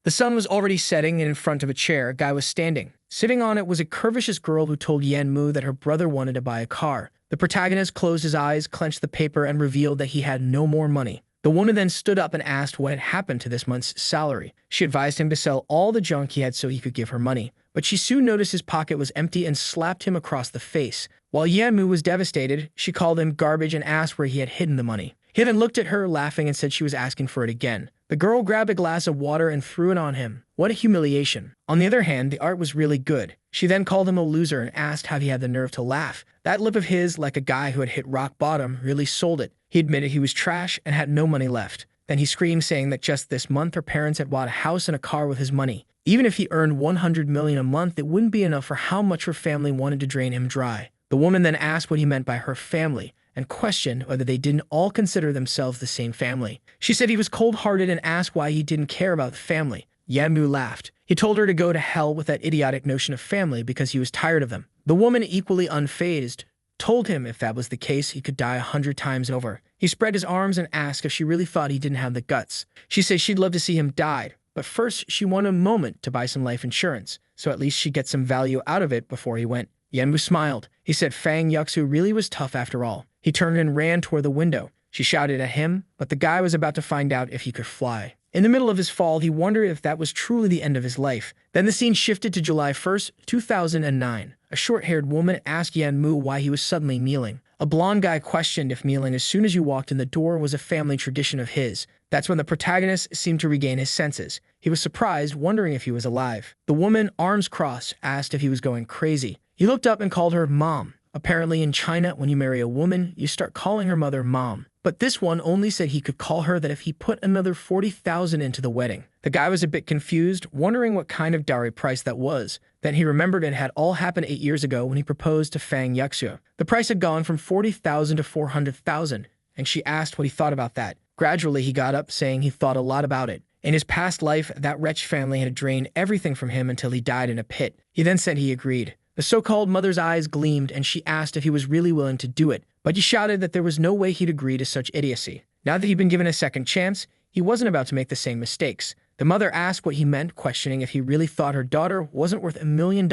The sun was already setting, and in front of a chair, a guy was standing. Sitting on it was a curvaceous girl who told Yanmu that her brother wanted to buy a car. The protagonist closed his eyes, clenched the paper, and revealed that he had no more money. The woman then stood up and asked what had happened to this month's salary. She advised him to sell all the junk he had so he could give her money. But she soon noticed his pocket was empty and slapped him across the face. While Yanmu was devastated, she called him garbage and asked where he had hidden the money. He then looked at her, laughing, and said she was asking for it again. The girl grabbed a glass of water and threw it on him. What a humiliation. On the other hand, the art was really good. She then called him a loser and asked how he had the nerve to laugh. That lip of his, like a guy who had hit rock bottom, really sold it. He admitted he was trash and had no money left. Then he screamed, saying that just this month her parents had bought a house and a car with his money. Even if he earned $100 million a month, it wouldn't be enough for how much her family wanted to drain him dry. The woman then asked what he meant by her family, and questioned whether they didn't all consider themselves the same family. She said he was cold-hearted and asked why he didn't care about the family. Yanmu laughed. He told her to go to hell with that idiotic notion of family because he was tired of them. The woman, equally unfazed, told him if that was the case, he could die 100 times over. He spread his arms and asked if she really thought he didn't have the guts. She said she'd love to see him die, but first she wanted a moment to buy some life insurance, so at least she'd get some value out of it before he went. Yanmu smiled. He said Fang Yuxu really was tough after all. He turned and ran toward the window. She shouted at him, but the guy was about to find out if he could fly. In the middle of his fall, he wondered if that was truly the end of his life. Then the scene shifted to July 1st, 2009. A short-haired woman asked Yanmu why he was suddenly kneeling. A blonde guy questioned if kneeling as soon as you walked in the door was a family tradition of his. That's when the protagonist seemed to regain his senses. He was surprised, wondering if he was alive. The woman, arms crossed, asked if he was going crazy. He looked up and called her Mom. Apparently in China, when you marry a woman, you start calling her mother Mom. But this one only said he could call her that if he put another 40,000 into the wedding. The guy was a bit confused, wondering what kind of dowry price that was. Then he remembered it had all happened 8 years ago when he proposed to Fang Yuxu. The price had gone from 40,000 to 400,000, and she asked what he thought about that. Gradually, he got up, saying he thought a lot about it. In his past life, that wretched family had drained everything from him until he died in a pit. He then said he agreed. The so-called mother's eyes gleamed, and she asked if he was really willing to do it, but he shouted that there was no way he'd agree to such idiocy. Now that he'd been given a second chance, he wasn't about to make the same mistakes. The mother asked what he meant, questioning if he really thought her daughter wasn't worth $1 million.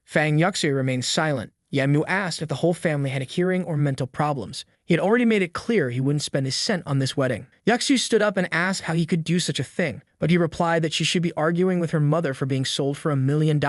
Fang Yuxu remained silent. Yanmu asked if the whole family had hearing or mental problems. He had already made it clear he wouldn't spend a cent on this wedding. Yuxu stood up and asked how he could do such a thing, but he replied that she should be arguing with her mother for being sold for $1 million.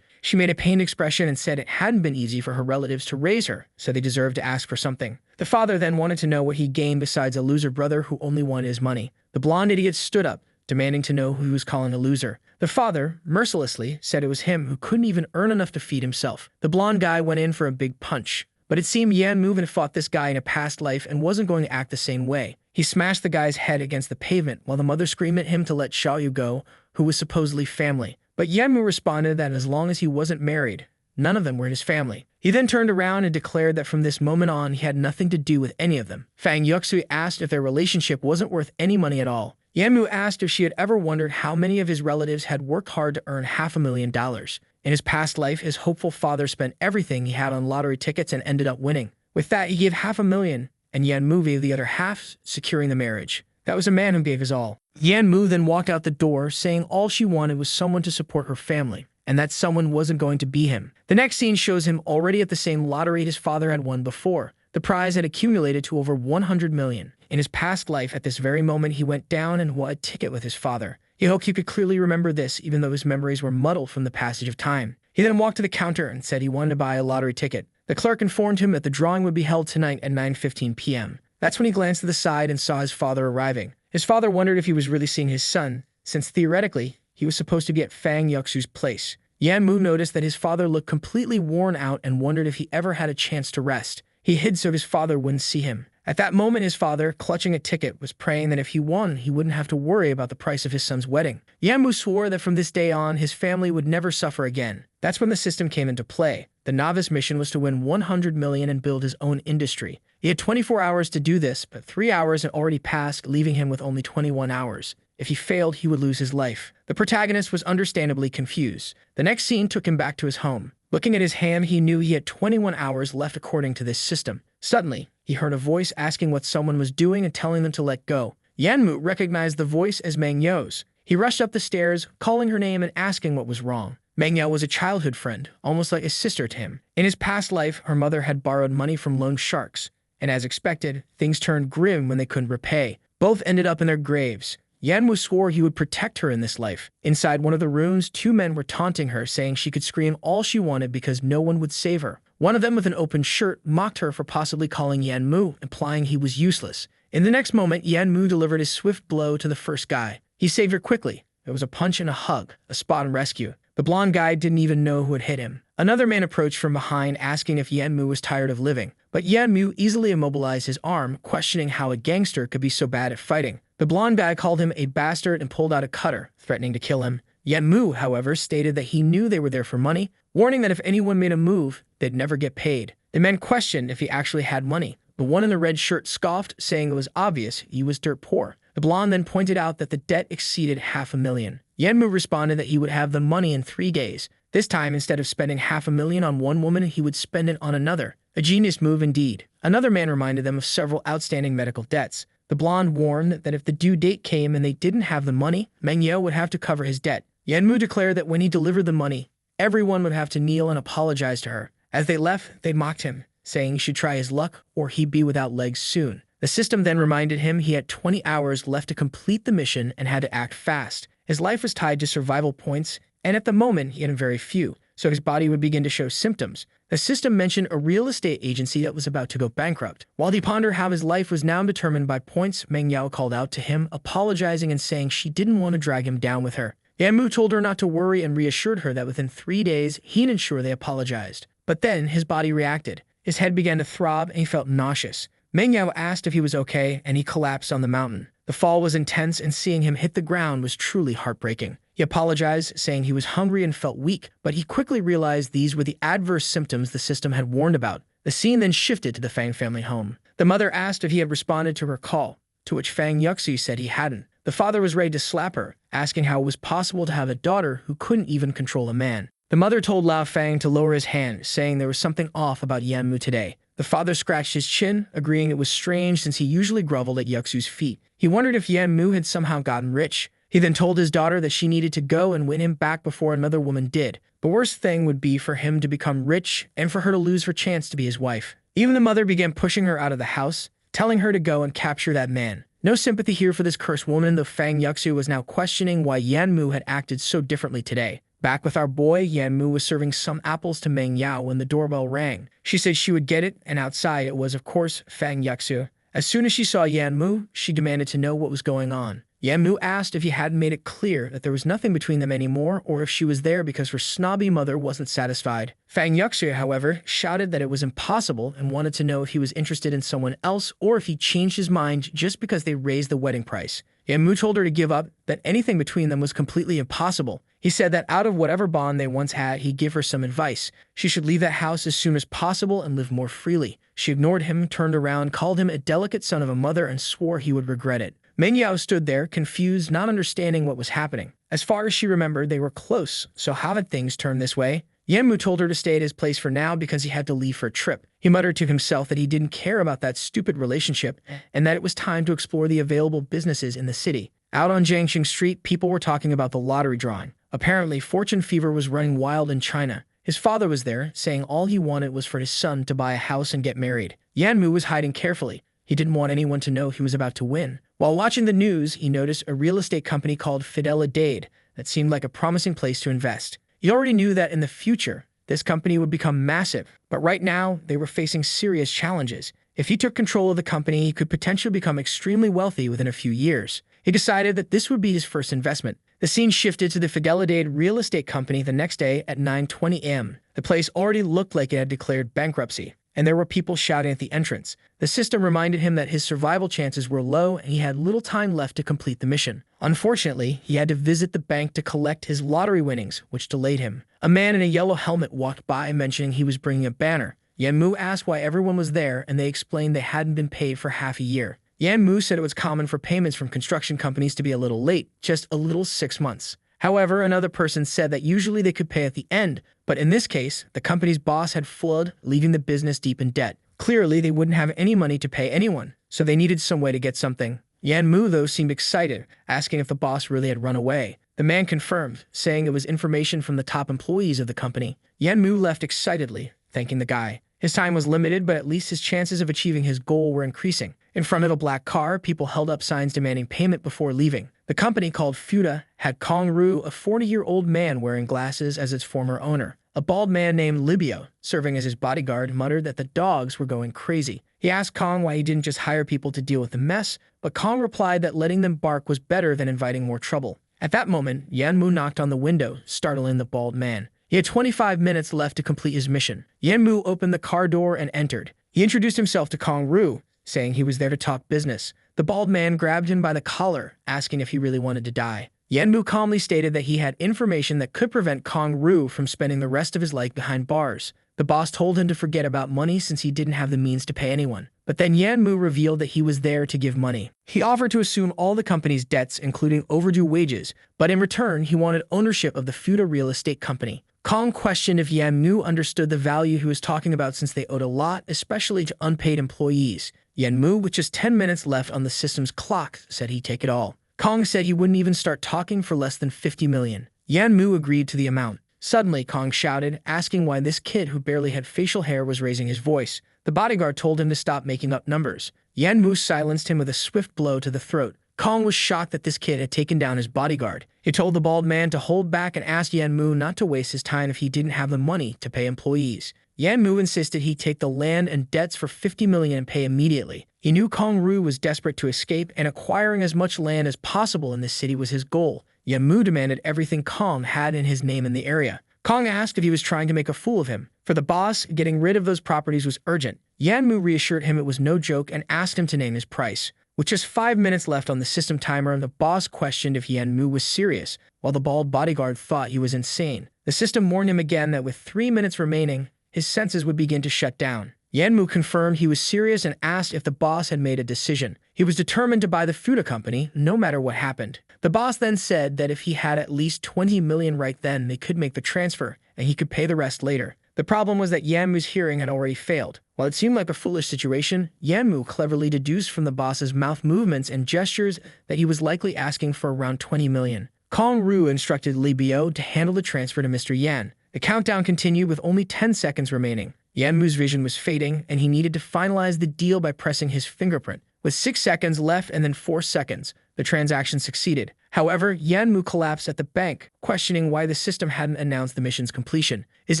She made a pained expression and said it hadn't been easy for her relatives to raise her, so they deserved to ask for something. The father then wanted to know what he gained besides a loser brother who only wanted his money. The blonde idiot stood up, demanding to know who he was calling a loser. The father, mercilessly, said it was him who couldn't even earn enough to feed himself. The blonde guy went in for a big punch, but it seemed Yanmu had fought this guy in a past life and wasn't going to act the same way. He smashed the guy's head against the pavement while the mother screamed at him to let Xiaoyu go, who was supposedly family. But Yanmu responded that as long as he wasn't married, none of them were his family. He then turned around and declared that from this moment on, he had nothing to do with any of them. Fang Yuxu asked if their relationship wasn't worth any money at all. Yanmu asked if she had ever wondered how many of his relatives had worked hard to earn $500,000. In his past life, his hopeful father spent everything he had on lottery tickets and ended up winning. With that, he gave $500,000, and Yanmu gave the other half, securing the marriage. That was a man who gave his all. Yanmu then walked out the door, saying all she wanted was someone to support her family, and that someone wasn't going to be him. The next scene shows him already at the same lottery his father had won before. The prize had accumulated to over $100 million. In his past life, at this very moment, he went down and won a ticket with his father. He hoped he could clearly remember this, even though his memories were muddled from the passage of time. He then walked to the counter and said he wanted to buy a lottery ticket. The clerk informed him that the drawing would be held tonight at 9:15 p.m. That's when he glanced to the side and saw his father arriving. His father wondered if he was really seeing his son, since theoretically, he was supposed to be at Fang Yuxu's place. Yanmu noticed that his father looked completely worn out and wondered if he ever had a chance to rest. He hid so his father wouldn't see him. At that moment, his father, clutching a ticket, was praying that if he won, he wouldn't have to worry about the price of his son's wedding. Yanmu swore that from this day on, his family would never suffer again. That's when the system came into play. The novice mission was to win $100 million and build his own industry. He had 24 hours to do this, but 3 hours had already passed, leaving him with only 21 hours. If he failed, he would lose his life. The protagonist was understandably confused. The next scene took him back to his home. Looking at his hand, he knew he had 21 hours left according to this system. Suddenly, he heard a voice asking what someone was doing and telling them to let go. Yanmu recognized the voice as Meng Yo's. He rushed up the stairs, calling her name and asking what was wrong. Manhwa was a childhood friend, almost like a sister to him. In his past life, her mother had borrowed money from loan sharks, and as expected, things turned grim when they couldn't repay. Both ended up in their graves. Yanmu swore he would protect her in this life. Inside one of the rooms, two men were taunting her, saying she could scream all she wanted because no one would save her. One of them, with an open shirt, mocked her for possibly calling Yanmu, implying he was useless. In the next moment, Yanmu delivered a swift blow to the first guy. He saved her quickly. It was a punch and a hug, a spot and rescue. The blonde guy didn't even know who had hit him. Another man approached from behind, asking if Yanmu was tired of living. But Yanmu easily immobilized his arm, questioning how a gangster could be so bad at fighting. The blonde guy called him a bastard and pulled out a cutter, threatening to kill him. Yanmu, however, stated that he knew they were there for money, warning that if anyone made a move, they'd never get paid. The men questioned if he actually had money. The one in the red shirt scoffed, saying it was obvious he was dirt poor. The blonde then pointed out that the debt exceeded $500,000. Yanmu responded that he would have the money in 3 days. This time, instead of spending $500,000 on one woman, he would spend it on another. A genius move indeed. Another man reminded them of several outstanding medical debts. The blonde warned that if the due date came and they didn't have the money, Manhwa would have to cover his debt. Yanmu declared that when he delivered the money, everyone would have to kneel and apologize to her. As they left, they mocked him, saying he should try his luck or he'd be without legs soon. The system then reminded him he had 20 hours left to complete the mission and had to act fast. His life was tied to survival points, and at the moment he had very few, so his body would begin to show symptoms. The system mentioned a real estate agency that was about to go bankrupt. While he pondered how his life was now determined by points, Manhwa called out to him, apologizing and saying she didn't want to drag him down with her. Yanmu told her not to worry and reassured her that within 3 days he'd ensure they apologized. But then his body reacted. His head began to throb and he felt nauseous. Manhwa asked if he was okay, and he collapsed on the mountain. The fall was intense, and seeing him hit the ground was truly heartbreaking. He apologized, saying he was hungry and felt weak, but he quickly realized these were the adverse symptoms the system had warned about. The scene then shifted to the Fang family home. The mother asked if he had responded to her call, to which Fang Yuxu said he hadn't. The father was ready to slap her, asking how it was possible to have a daughter who couldn't even control a man. The mother told Lao Fang to lower his hand, saying there was something off about Yanmu today. The father scratched his chin, agreeing it was strange since he usually groveled at Yuxu's feet. He wondered if Yanmu had somehow gotten rich. He then told his daughter that she needed to go and win him back before another woman did. The worst thing would be for him to become rich and for her to lose her chance to be his wife. Even the mother began pushing her out of the house, telling her to go and capture that man. No sympathy here for this cursed woman, though Fang Yuxu was now questioning why Yanmu had acted so differently today. Back with our boy, Yanmu was serving some apples to Manhwa when the doorbell rang. She said she would get it, and outside it was, of course, Fang Yuxu. As soon as she saw Yanmu, she demanded to know what was going on. Yanmu asked if he hadn't made it clear that there was nothing between them anymore, or if she was there because her snobby mother wasn't satisfied. Fang Yuxu, however, shouted that it was impossible and wanted to know if he was interested in someone else or if he changed his mind just because they raised the wedding price. Yanmu told her to give up, that anything between them was completely impossible. He said that out of whatever bond they once had, he'd give her some advice. She should leave that house as soon as possible and live more freely. She ignored him, turned around, called him a delicate son of a mother, and swore he would regret it. Manhwa stood there, confused, not understanding what was happening. As far as she remembered, they were close, so how had things turned this way? Yanmu told her to stay at his place for now because he had to leave for a trip. He muttered to himself that he didn't care about that stupid relationship and that it was time to explore the available businesses in the city. Out on Jiangxing Street, people were talking about the lottery drawing. Apparently, fortune fever was running wild in China. His father was there, saying all he wanted was for his son to buy a house and get married. Yanmu was hiding carefully. He didn't want anyone to know he was about to win. While watching the news, he noticed a real estate company called Fidelidade that seemed like a promising place to invest. He already knew that in the future, this company would become massive, but right now, they were facing serious challenges. If he took control of the company, he could potentially become extremely wealthy within a few years. He decided that this would be his first investment. The scene shifted to the Fidelidade real estate company the next day at 9:20 a.m. The place already looked like it had declared bankruptcy, and there were people shouting at the entrance. The system reminded him that his survival chances were low and he had little time left to complete the mission. Unfortunately, he had to visit the bank to collect his lottery winnings, which delayed him. A man in a yellow helmet walked by, mentioning he was bringing a banner. Yanmu asked why everyone was there, and they explained they hadn't been paid for half a year. Yanmu said it was common for payments from construction companies to be a little late, just a little 6 months. However, another person said that usually they could pay at the end, but in this case, the company's boss had fled, leaving the business deep in debt. Clearly, they wouldn't have any money to pay anyone, so they needed some way to get something. Yan Mu, though, seemed excited, asking if the boss really had run away. The man confirmed, saying it was information from the top employees of the company. Yan Mu left excitedly, thanking the guy. His time was limited, but at least his chances of achieving his goal were increasing. In front of a black car, people held up signs demanding payment before leaving. The company, called Fuda, had Kong Ru, a 40-year-old man wearing glasses, as its former owner. A bald man named Libio, serving as his bodyguard, muttered that the dogs were going crazy. He asked Kong why he didn't just hire people to deal with the mess, but Kong replied that letting them bark was better than inviting more trouble. At that moment, Yan Mu knocked on the window, startling the bald man. He had 25 minutes left to complete his mission. Yan Mu opened the car door and entered. He introduced himself to Kong Ru, saying he was there to talk business. The bald man grabbed him by the collar, asking if he really wanted to die. Yan Mu calmly stated that he had information that could prevent Kong Ru from spending the rest of his life behind bars. The boss told him to forget about money since he didn't have the means to pay anyone. But then Yan Mu revealed that he was there to give money. He offered to assume all the company's debts, including overdue wages, but in return, he wanted ownership of the Fuda real estate company. Kong questioned if Yan Mu understood the value he was talking about since they owed a lot, especially to unpaid employees. Yan Mu, with just 10 minutes left on the system's clock, said he'd take it all. Kong said he wouldn't even start talking for less than 50 million. Yan Mu agreed to the amount. Suddenly, Kong shouted, asking why this kid who barely had facial hair was raising his voice. The bodyguard told him to stop making up numbers. Yan Mu silenced him with a swift blow to the throat. Kong was shocked that this kid had taken down his bodyguard. He told the bald man to hold back and asked Yan Mu not to waste his time if he didn't have the money to pay employees. Yan Mu insisted he take the land and debts for 50 million and pay immediately. He knew Kong Ru was desperate to escape, and acquiring as much land as possible in this city was his goal. Yan Mu demanded everything Kong had in his name in the area. Kong asked if he was trying to make a fool of him. For the boss, getting rid of those properties was urgent. Yan Mu reassured him it was no joke and asked him to name his price. With just 5 minutes left on the system timer, the boss questioned if Yan Mu was serious, while the bald bodyguard thought he was insane. The system warned him again that with 3 minutes remaining, his senses would begin to shut down. Yan Mu confirmed he was serious and asked if the boss had made a decision. He was determined to buy the Fuda company, no matter what happened. The boss then said that if he had at least 20 million right then, they could make the transfer, and he could pay the rest later. The problem was that Yan Mu's hearing had already failed. While it seemed like a foolish situation, Yan Mu cleverly deduced from the boss's mouth movements and gestures that he was likely asking for around 20 million. Kong Ru instructed Li Biao to handle the transfer to Mr. Yan. The countdown continued with only 10 seconds remaining. Yan Mu's vision was fading, and he needed to finalize the deal by pressing his fingerprint. With 6 seconds left and then 4 seconds, the transaction succeeded. However, Yan Mu collapsed at the bank, questioning why the system hadn't announced the mission's completion. His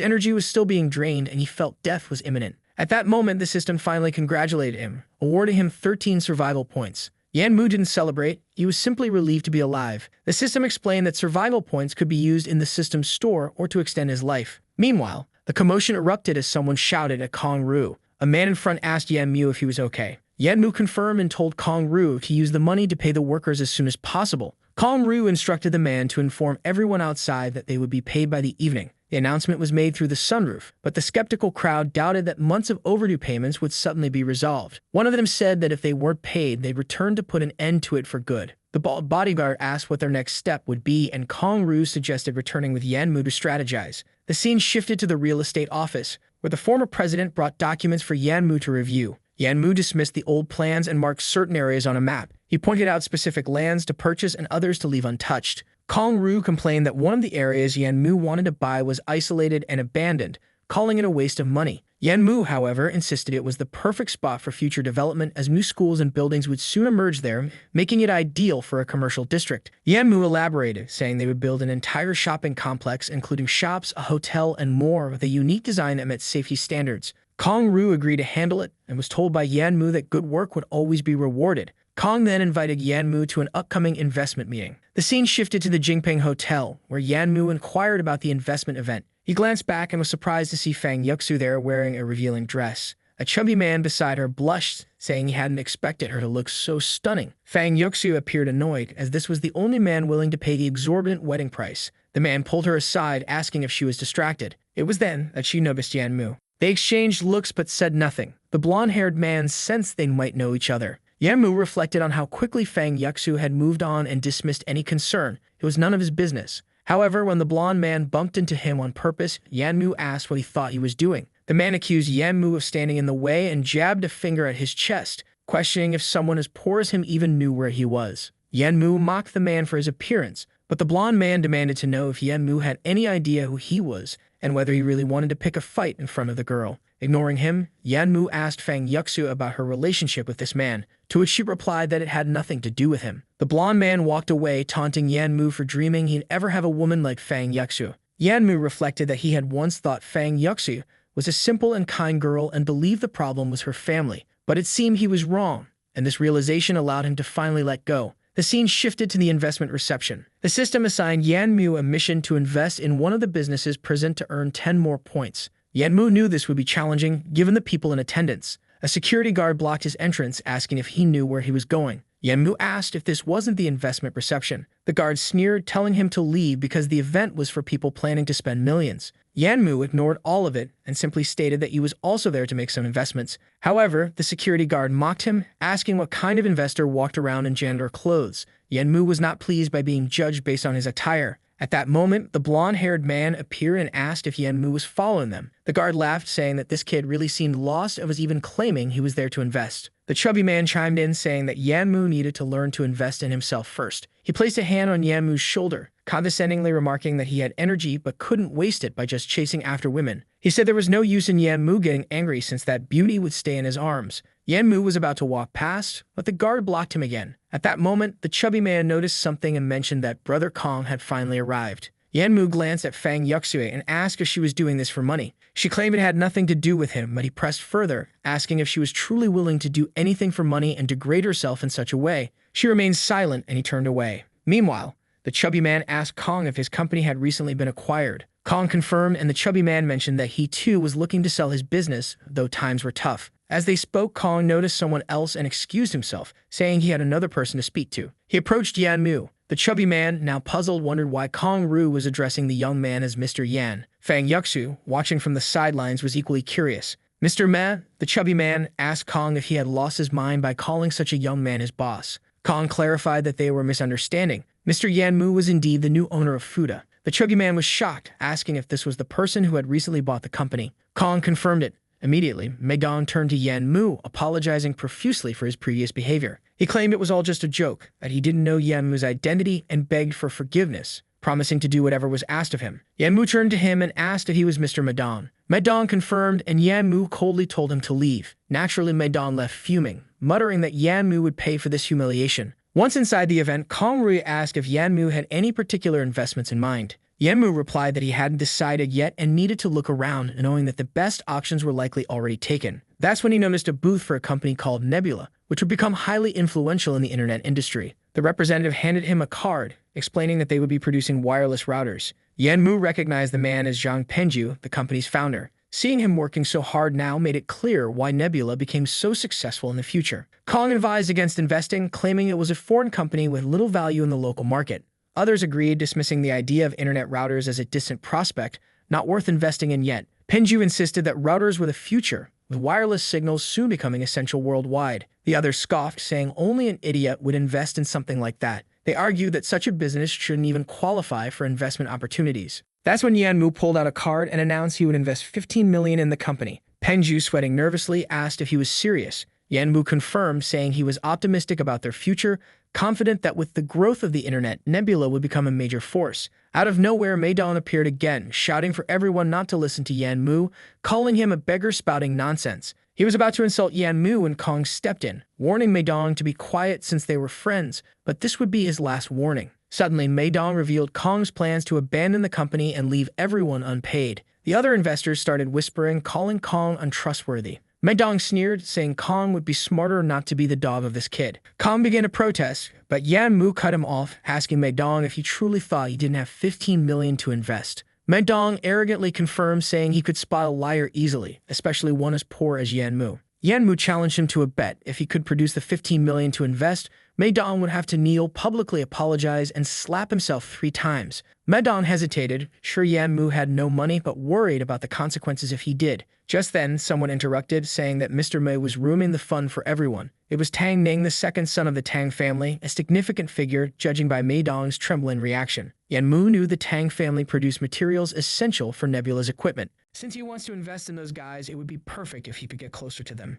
energy was still being drained, and he felt death was imminent. At that moment, the system finally congratulated him, awarding him 13 survival points. Yan Mu didn't celebrate, he was simply relieved to be alive. The system explained that survival points could be used in the system's store or to extend his life. Meanwhile, the commotion erupted as someone shouted at Kong Ru. A man in front asked Yan Mu if he was okay. Yan Mu confirmed and told Kong Ru to use the money to pay the workers as soon as possible. Kong Ru instructed the man to inform everyone outside that they would be paid by the evening. The announcement was made through the sunroof, but the skeptical crowd doubted that months of overdue payments would suddenly be resolved. One of them said that if they weren't paid, they'd return to put an end to it for good. The bald bodyguard asked what their next step would be, and Kong Ru suggested returning with Yan Mu to strategize. The scene shifted to the real estate office, where the former president brought documents for Yan Mu to review. Yan Mu dismissed the old plans and marked certain areas on a map. He pointed out specific lands to purchase and others to leave untouched. Kong Ru complained that one of the areas Yan Mu wanted to buy was isolated and abandoned, calling it a waste of money. Yan Mu, however, insisted it was the perfect spot for future development as new schools and buildings would soon emerge there, making it ideal for a commercial district. Yan Mu elaborated, saying they would build an entire shopping complex, including shops, a hotel, and more, with a unique design that met safety standards. Kong Ru agreed to handle it and was told by Yan Mu that good work would always be rewarded. Kong then invited Yan Mu to an upcoming investment meeting. The scene shifted to the Jingping Hotel, where Yan Mu inquired about the investment event. He glanced back and was surprised to see Fang Yuxu there wearing a revealing dress. A chubby man beside her blushed, saying he hadn't expected her to look so stunning. Fang Yuxu appeared annoyed, as this was the only man willing to pay the exorbitant wedding price. The man pulled her aside, asking if she was distracted. It was then that she noticed Yan Mu. They exchanged looks but said nothing. The blonde-haired man sensed they might know each other. Yan Mu reflected on how quickly Fang Yuxu had moved on and dismissed any concern. It was none of his business. However, when the blonde man bumped into him on purpose, Yan Mu asked what he thought he was doing. The man accused Yan Mu of standing in the way and jabbed a finger at his chest, questioning if someone as poor as him even knew where he was. Yanmu mocked the man for his appearance, but the blonde man demanded to know if Yanmu had any idea who he was and whether he really wanted to pick a fight in front of the girl. Ignoring him, Yanmu asked Fang Yuxu about her relationship with this man, to which she replied that it had nothing to do with him. The blonde man walked away, taunting Yanmu for dreaming he'd ever have a woman like Fang Yuxu. Yanmu reflected that he had once thought Fang Yuxu was a simple and kind girl and believed the problem was her family, but it seemed he was wrong, and this realization allowed him to finally let go. The scene shifted to the investment reception. The system assigned Yanmu a mission to invest in one of the businesses present to earn 10 more points. Yanmu knew this would be challenging, given the people in attendance. A security guard blocked his entrance, asking if he knew where he was going. Yanmu asked if this wasn't the investment reception. The guard sneered, telling him to leave because the event was for people planning to spend millions. Yanmu ignored all of it and simply stated that he was also there to make some investments. However, the security guard mocked him, asking what kind of investor walked around in janitor clothes. Yanmu was not pleased by being judged based on his attire. At that moment, the blonde-haired man appeared and asked if Yanmu was following them. The guard laughed, saying that this kid really seemed lost and was even claiming he was there to invest. The chubby man chimed in, saying that Yanmu needed to learn to invest in himself first. He placed a hand on Yanmu's shoulder, condescendingly remarking that he had energy but couldn't waste it by just chasing after women. He said there was no use in Yanmu getting angry since that beauty would stay in his arms. Yanmu was about to walk past, but the guard blocked him again. At that moment, the chubby man noticed something and mentioned that Brother Kong had finally arrived. Yanmu glanced at Fang Yuxue and asked if she was doing this for money. She claimed it had nothing to do with him, but he pressed further, asking if she was truly willing to do anything for money and degrade herself in such a way. She remained silent and he turned away. Meanwhile, the chubby man asked Kong if his company had recently been acquired. Kong confirmed, and the chubby man mentioned that he too was looking to sell his business, though times were tough. As they spoke, Kong noticed someone else and excused himself, saying he had another person to speak to. He approached Yanmu. The chubby man, now puzzled, wondered why Kong Ru was addressing the young man as Mr. Yan. Fang Yuxu, watching from the sidelines, was equally curious. Mr. Ma, the chubby man, asked Kong if he had lost his mind by calling such a young man his boss. Kong clarified that they were misunderstanding. Mr. Yanmu was indeed the new owner of Fuda. The chubby man was shocked, asking if this was the person who had recently bought the company. Kong confirmed it. Immediately, Meidong turned to Yanmu, apologizing profusely for his previous behavior. He claimed it was all just a joke, that he didn't know Yanmu's identity, and begged for forgiveness, promising to do whatever was asked of him. Yanmu turned to him and asked if he was Mr. Meidong. Meidong confirmed, and Yanmu coldly told him to leave. Naturally, Meidong left fuming, muttering that Yanmu would pay for this humiliation. Once inside the event, Kong Rui asked if Yanmu had any particular investments in mind. Yanmu replied that he hadn't decided yet and needed to look around, knowing that the best auctions were likely already taken. That's when he noticed a booth for a company called Nebula, which would become highly influential in the internet industry. The representative handed him a card, explaining that they would be producing wireless routers. Yanmu recognized the man as Zhang Penju, the company's founder. Seeing him working so hard now made it clear why Nebula became so successful in the future. Kong advised against investing, claiming it was a foreign company with little value in the local market. Others agreed, dismissing the idea of internet routers as a distant prospect, not worth investing in yet. Penju insisted that routers were the future, with wireless signals soon becoming essential worldwide. The others scoffed, saying only an idiot would invest in something like that. They argued that such a business shouldn't even qualify for investment opportunities. That's when Yanmu pulled out a card and announced he would invest 15 million in the company. Penju, sweating nervously, asked if he was serious. Yanmu confirmed, saying he was optimistic about their future, confident that with the growth of the internet, Nebula would become a major force. Out of nowhere, Meidong appeared again, shouting for everyone not to listen to Yanmu, calling him a beggar spouting nonsense. He was about to insult Yanmu when Kong stepped in, warning Meidong to be quiet since they were friends, but this would be his last warning. Suddenly, Meidong revealed Kong's plans to abandon the company and leave everyone unpaid. The other investors started whispering, calling Kong untrustworthy. Meidong sneered, saying Kong would be smarter not to be the dog of this kid. Kong began to protest, but Yanmu cut him off, asking Meidong if he truly thought he didn't have 15 million to invest. Meidong arrogantly confirmed, saying he could spot a liar easily, especially one as poor as Yanmu. Yanmu challenged him to a bet. If he could produce the 15 million to invest, Meidong would have to kneel, publicly apologize, and slap himself 3 times. Meidong hesitated, sure Yanmu had no money, but worried about the consequences if he did. Just then, someone interrupted, saying that Mr. Mei was ruining the fun for everyone. It was Tang Ning, the second son of the Tang family, a significant figure, judging by Meidong's trembling reaction. Yanmu knew the Tang family produced materials essential for Nebula's equipment. Since he wants to invest in those guys, it would be perfect if he could get closer to them.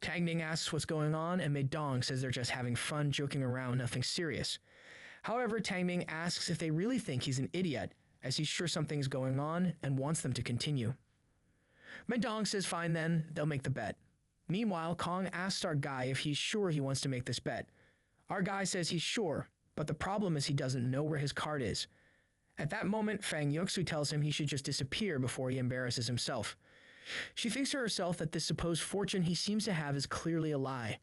Tang Ning asks what's going on, and Mei Dong says they're just having fun, joking around, nothing serious. However, Tang Ning asks if they really think he's an idiot, as he's sure something's going on and wants them to continue. Mei Dong says fine then, they'll make the bet. Meanwhile, Kong asks our guy if he's sure he wants to make this bet. Our guy says he's sure, but the problem is he doesn't know where his card is. At that moment, Fang Yuxu tells him he should just disappear before he embarrasses himself. She thinks to herself that this supposed fortune he seems to have is clearly a lie.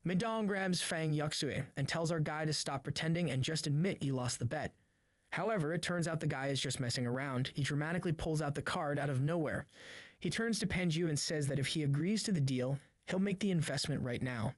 Mei Dong grabs Fang Yuxu and tells our guy to stop pretending and just admit he lost the bet. However, it turns out the guy is just messing around. He dramatically pulls out the card out of nowhere. He turns to Penju and says that if he agrees to the deal, he'll make the investment right now.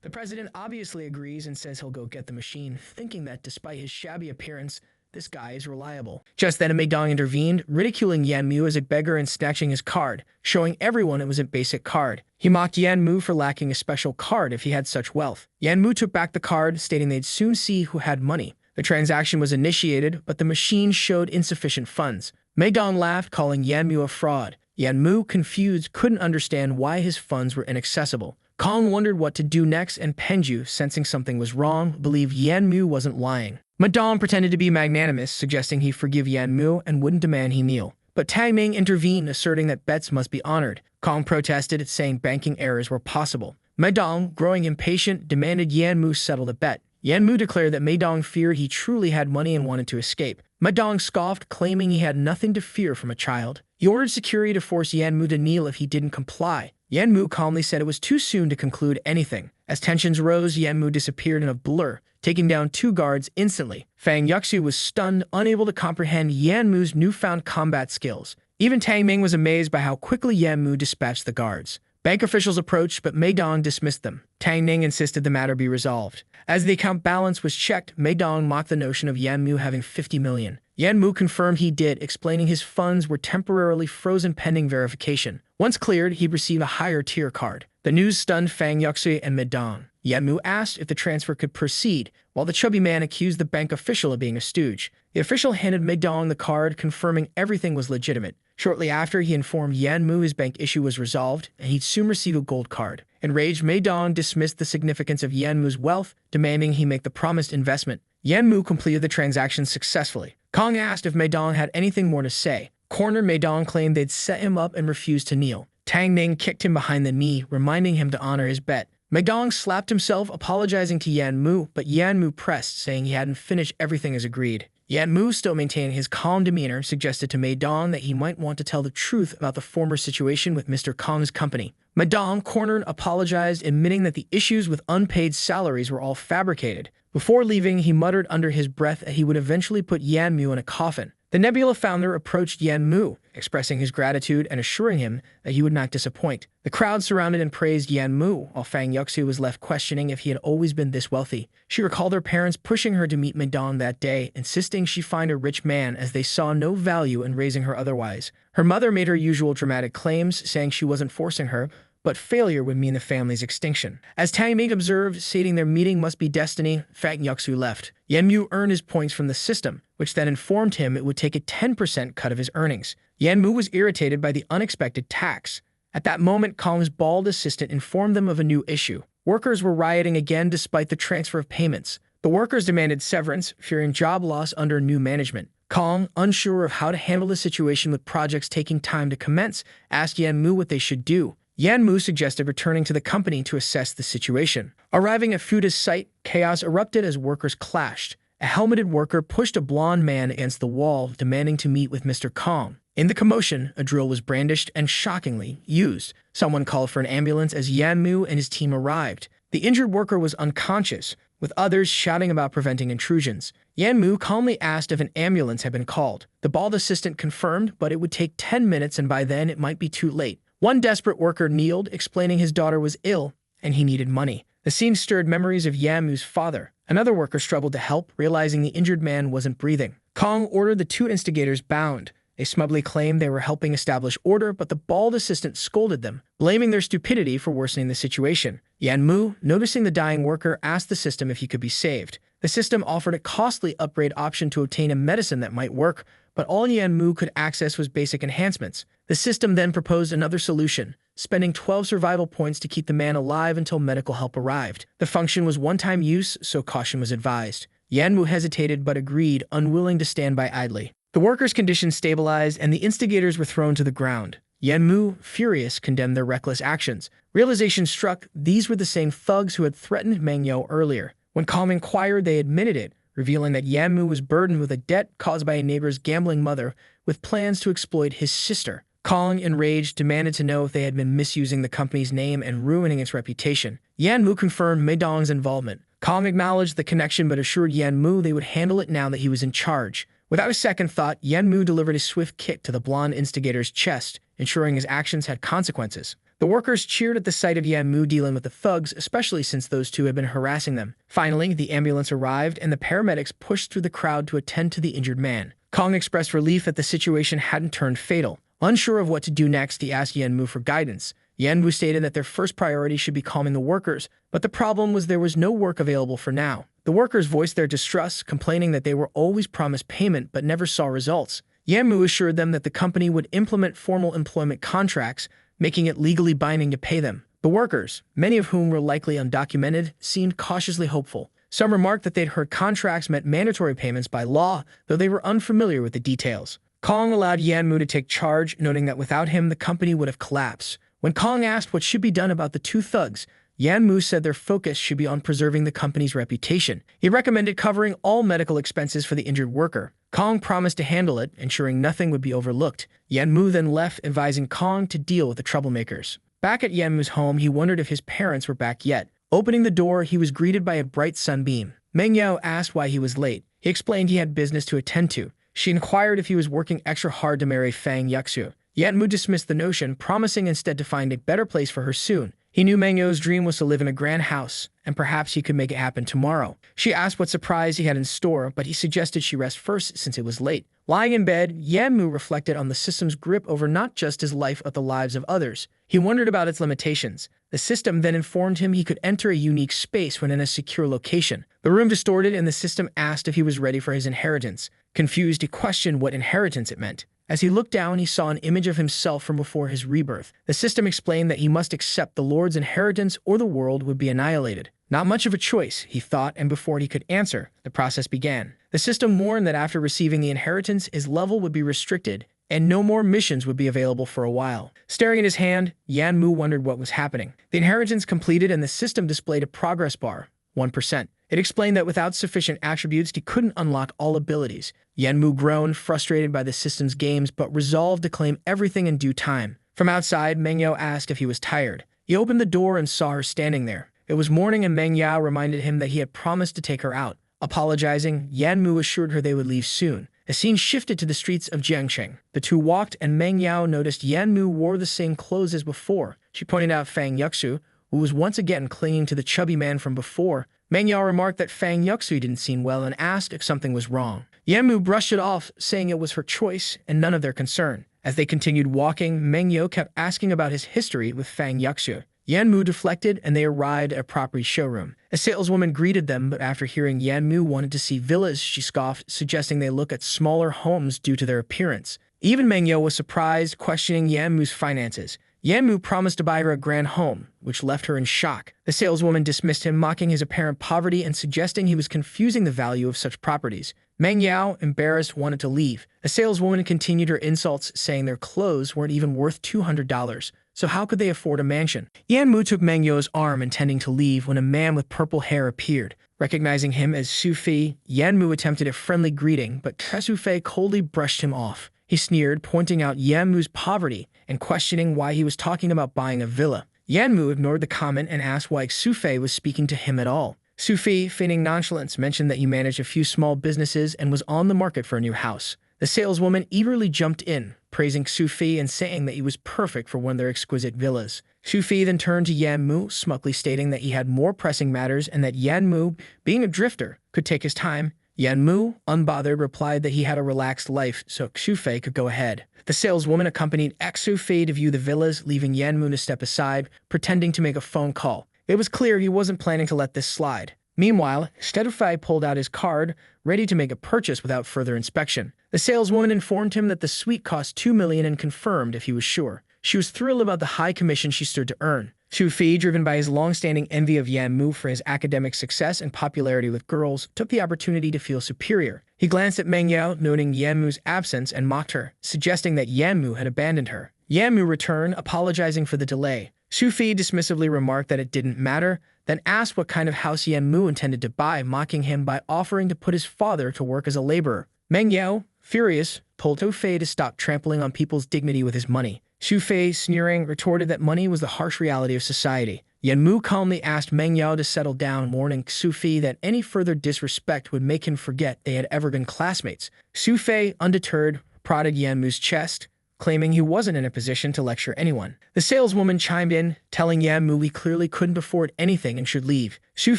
The president obviously agrees and says he'll go get the machine, thinking that despite his shabby appearance, this guy is reliable. Just then, Mei Dong intervened, ridiculing Yan Mu as a beggar and snatching his card, showing everyone it was a basic card. He mocked Yan Mu for lacking a special card if he had such wealth. Yan Mu took back the card, stating they'd soon see who had money. The transaction was initiated, but the machine showed insufficient funds. Mei Dong laughed, calling Yan Mu a fraud. Yan Mu, confused, couldn't understand why his funds were inaccessible. Kong wondered what to do next, and Penju, sensing something was wrong, believed Yan Mu wasn't lying. Mei Dong pretended to be magnanimous, suggesting he forgive Yan Mu and wouldn't demand he kneel. But Tang Ming intervened, asserting that bets must be honored. Kong protested, saying banking errors were possible. Mei Dong, growing impatient, demanded Yan Mu settle the bet. Yan Mu declared that Mei Dong feared he truly had money and wanted to escape. Mei Dong scoffed, claiming he had nothing to fear from a child. He ordered security to force Yan Mu to kneel if he didn't comply. Yan Mu calmly said it was too soon to conclude anything. As tensions rose, Yan Mu disappeared in a blur, taking down 2 guards instantly. Fang Yuxu was stunned, unable to comprehend Yan Mu's newfound combat skills. Even Tang Ming was amazed by how quickly Yan Mu dispatched the guards. Bank officials approached, but Mei Dong dismissed them. Tang Ning insisted the matter be resolved. As the account balance was checked, Mei Dong mocked the notion of Yan Mu having 50 million. Yan Mu confirmed he did, explaining his funds were temporarily frozen pending verification. Once cleared, he'd receive a higher tier card. The news stunned Fang Yuxi and Mei Dong. Yan Mu asked if the transfer could proceed, while the chubby man accused the bank official of being a stooge. The official handed Mei Dong the card, confirming everything was legitimate. Shortly after, he informed Yan Mu his bank issue was resolved, and he'd soon receive a gold card. Enraged, Mei Dong dismissed the significance of Yan Mu's wealth, demanding he make the promised investment. Yan Mu completed the transaction successfully. Kong asked if Mei Dong had anything more to say. Cornered, Mei Dong claimed they'd set him up and refused to kneel. Tang Ning kicked him behind the knee, reminding him to honor his bet. Mei Dong slapped himself, apologizing to Yan Mu, but Yan Mu pressed, saying he hadn't finished everything as agreed. Yan Mu, still maintaining his calm demeanor, suggested to Mei Dong that he might want to tell the truth about the former situation with Mr. Kong's company. Mei Dong, cornered, apologized, admitting that the issues with unpaid salaries were all fabricated. Before leaving, he muttered under his breath that he would eventually put Yan Mu in a coffin. The Nebula founder approached Yan Mu, expressing his gratitude and assuring him that he would not disappoint. The crowd surrounded and praised Yan Mu, while Fang Yuxi was left questioning if he had always been this wealthy. She recalled her parents pushing her to meet Mei Dong that day, insisting she find a rich man as they saw no value in raising her otherwise. Her mother made her usual dramatic claims, saying she wasn't forcing her, but failure would mean the family's extinction. As Tang Ming observed, stating their meeting must be destiny, Fang Yuxu left. Yan Mu earned his points from the system, which then informed him it would take a 10% cut of his earnings. Yan Mu was irritated by the unexpected tax. At that moment, Kong's bald assistant informed them of a new issue. Workers were rioting again despite the transfer of payments. The workers demanded severance, fearing job loss under new management. Kong, unsure of how to handle the situation with projects taking time to commence, asked Yan Mu what they should do. Yan Mu suggested returning to the company to assess the situation. Arriving at Fuda's site, chaos erupted as workers clashed. A helmeted worker pushed a blonde man against the wall, demanding to meet with Mr. Kong. In the commotion, a drill was brandished and, shockingly, used. Someone called for an ambulance as Yan Mu and his team arrived. The injured worker was unconscious, with others shouting about preventing intrusions. Yan Mu calmly asked if an ambulance had been called. The bald assistant confirmed, but it would take 10 minutes and by then it might be too late. One desperate worker kneeled, explaining his daughter was ill and he needed money. The scene stirred memories of Yan Mu's father. Another worker struggled to help, realizing the injured man wasn't breathing. Kong ordered the 2 instigators bound. They smugly claimed they were helping establish order, but the bald assistant scolded them, blaming their stupidity for worsening the situation. Yan Mu, noticing the dying worker, asked the system if he could be saved. The system offered a costly upgrade option to obtain a medicine that might work, but all Yan Mu could access was basic enhancements. The system then proposed another solution, spending 12 survival points to keep the man alive until medical help arrived. The function was one-time use, so caution was advised. Yanmu hesitated but agreed, unwilling to stand by idly. The workers' condition stabilized and the instigators were thrown to the ground. Yanmu, furious, condemned their reckless actions. Realization struck these were the same thugs who had threatened Manhwa earlier. When Kong inquired, they admitted it, revealing that Yanmu was burdened with a debt caused by a neighbor's gambling mother with plans to exploit his sister. Kong, enraged, demanded to know if they had been misusing the company's name and ruining its reputation. Yanmu confirmed Meidong's involvement. Kong acknowledged the connection but assured Yanmu they would handle it now that he was in charge. Without a second thought, Yanmu delivered a swift kick to the blonde instigator's chest, ensuring his actions had consequences. The workers cheered at the sight of Yanmu dealing with the thugs, especially since those two had been harassing them. Finally, the ambulance arrived and the paramedics pushed through the crowd to attend to the injured man. Kong expressed relief that the situation hadn't turned fatal. Unsure of what to do next, he asked Yanmu for guidance. Yanmu stated that their first priority should be calming the workers, but the problem was there was no work available for now. The workers voiced their distrust, complaining that they were always promised payment but never saw results. Yanmu assured them that the company would implement formal employment contracts, making it legally binding to pay them. The workers, many of whom were likely undocumented, seemed cautiously hopeful. Some remarked that they'd heard contracts meant mandatory payments by law, though they were unfamiliar with the details. Kong allowed Yanmu to take charge, noting that without him the company would have collapsed. When Kong asked what should be done about the two thugs, Yanmu said their focus should be on preserving the company's reputation. He recommended covering all medical expenses for the injured worker. Kong promised to handle it, ensuring nothing would be overlooked. Yanmu then left, advising Kong to deal with the troublemakers. Back at Yanmu's home, he wondered if his parents were back yet. Opening the door, he was greeted by a bright sunbeam. Manhwa asked why he was late. He explained he had business to attend to. She inquired if he was working extra hard to marry Fang Yuxu. Yanmu dismissed the notion, promising instead to find a better place for her soon. He knew Manhwa's dream was to live in a grand house, and perhaps he could make it happen tomorrow. She asked what surprise he had in store, but he suggested she rest first since it was late. Lying in bed, Yanmu reflected on the system's grip over not just his life but the lives of others. He wondered about its limitations. The system then informed him he could enter a unique space when in a secure location. The room distorted and the system asked if he was ready for his inheritance. Confused, he questioned what inheritance it meant. As he looked down, he saw an image of himself from before his rebirth. The system explained that he must accept the Lord's inheritance or the world would be annihilated. Not much of a choice, he thought, and before he could answer, the process began. The system warned that after receiving the inheritance, his level would be restricted, and no more missions would be available for a while. Staring at his hand, Yanmu wondered what was happening. The inheritance completed and the system displayed a progress bar, 1%. It explained that without sufficient attributes, he couldn't unlock all abilities. Yanmu groaned, frustrated by the system's games, but resolved to claim everything in due time. From outside, Manhwa asked if he was tired. He opened the door and saw her standing there. It was morning and Manhwa reminded him that he had promised to take her out. Apologizing, Yanmu assured her they would leave soon. The scene shifted to the streets of Jiangsheng. The two walked and Manhwa noticed Yanmu wore the same clothes as before. She pointed out Fang Yuxu, who was once again clinging to the chubby man from before. Manhwa remarked that Fang Yuxu didn't seem well and asked if something was wrong. Yanmu brushed it off, saying it was her choice and none of their concern. As they continued walking, Manhwa kept asking about his history with Fang Yuxu. Yanmu deflected and they arrived at a property showroom. A saleswoman greeted them, but after hearing Yanmu wanted to see villas, she scoffed, suggesting they look at smaller homes due to their appearance. Even Manhwa was surprised, questioning Yanmu's finances. Yanmu promised to buy her a grand home, which left her in shock. The saleswoman dismissed him, mocking his apparent poverty and suggesting he was confusing the value of such properties. Manhwa, embarrassed, wanted to leave. The saleswoman continued her insults, saying their clothes weren't even worth $200, so how could they afford a mansion? Yanmu took Manhwa's arm, intending to leave, when a man with purple hair appeared. Recognizing him as Sufi, Yanmu attempted a friendly greeting, but Sufi coldly brushed him off. He sneered, pointing out Yanmu's poverty and questioning why he was talking about buying a villa. Yanmu ignored the comment and asked why Sufi was speaking to him at all. Sufi, feigning nonchalance, mentioned that he managed a few small businesses and was on the market for a new house. The saleswoman eagerly jumped in, praising Sufi and saying that he was perfect for one of their exquisite villas. Sufi then turned to Yanmu, smugly stating that he had more pressing matters and that Yanmu, being a drifter, could take his time. Yanmu, unbothered, replied that he had a relaxed life, so Sufi could go ahead. The saleswoman accompanied Sufi to view the villas, leaving Yanmu to step aside, pretending to make a phone call. It was clear he wasn't planning to let this slide. Meanwhile, Sufi pulled out his card, ready to make a purchase without further inspection. The saleswoman informed him that the suite cost $2 million and confirmed if he was sure. She was thrilled about the high commission she stood to earn. Xu Fi, driven by his long-standing envy of Yan Mu for his academic success and popularity with girls, took the opportunity to feel superior. He glanced at Meng Yao, noting Yan Mu's absence, and mocked her, suggesting that Yan Mu had abandoned her. Yan Mu returned, apologizing for the delay. Xu Fi dismissively remarked that it didn't matter, then asked what kind of house Yan Mu intended to buy, mocking him by offering to put his father to work as a laborer. Meng Yao, furious, told Xu Fei to stop trampling on people's dignity with his money. Xu Fei, sneering, retorted that money was the harsh reality of society. Yan Mu calmly asked Meng Yao to settle down, warning Xu Fei that any further disrespect would make him forget they had ever been classmates. Xu Fei, undeterred, prodded Yan Mu's chest, claiming he wasn't in a position to lecture anyone. The saleswoman chimed in, telling Yan Mu he clearly couldn't afford anything and should leave. Xu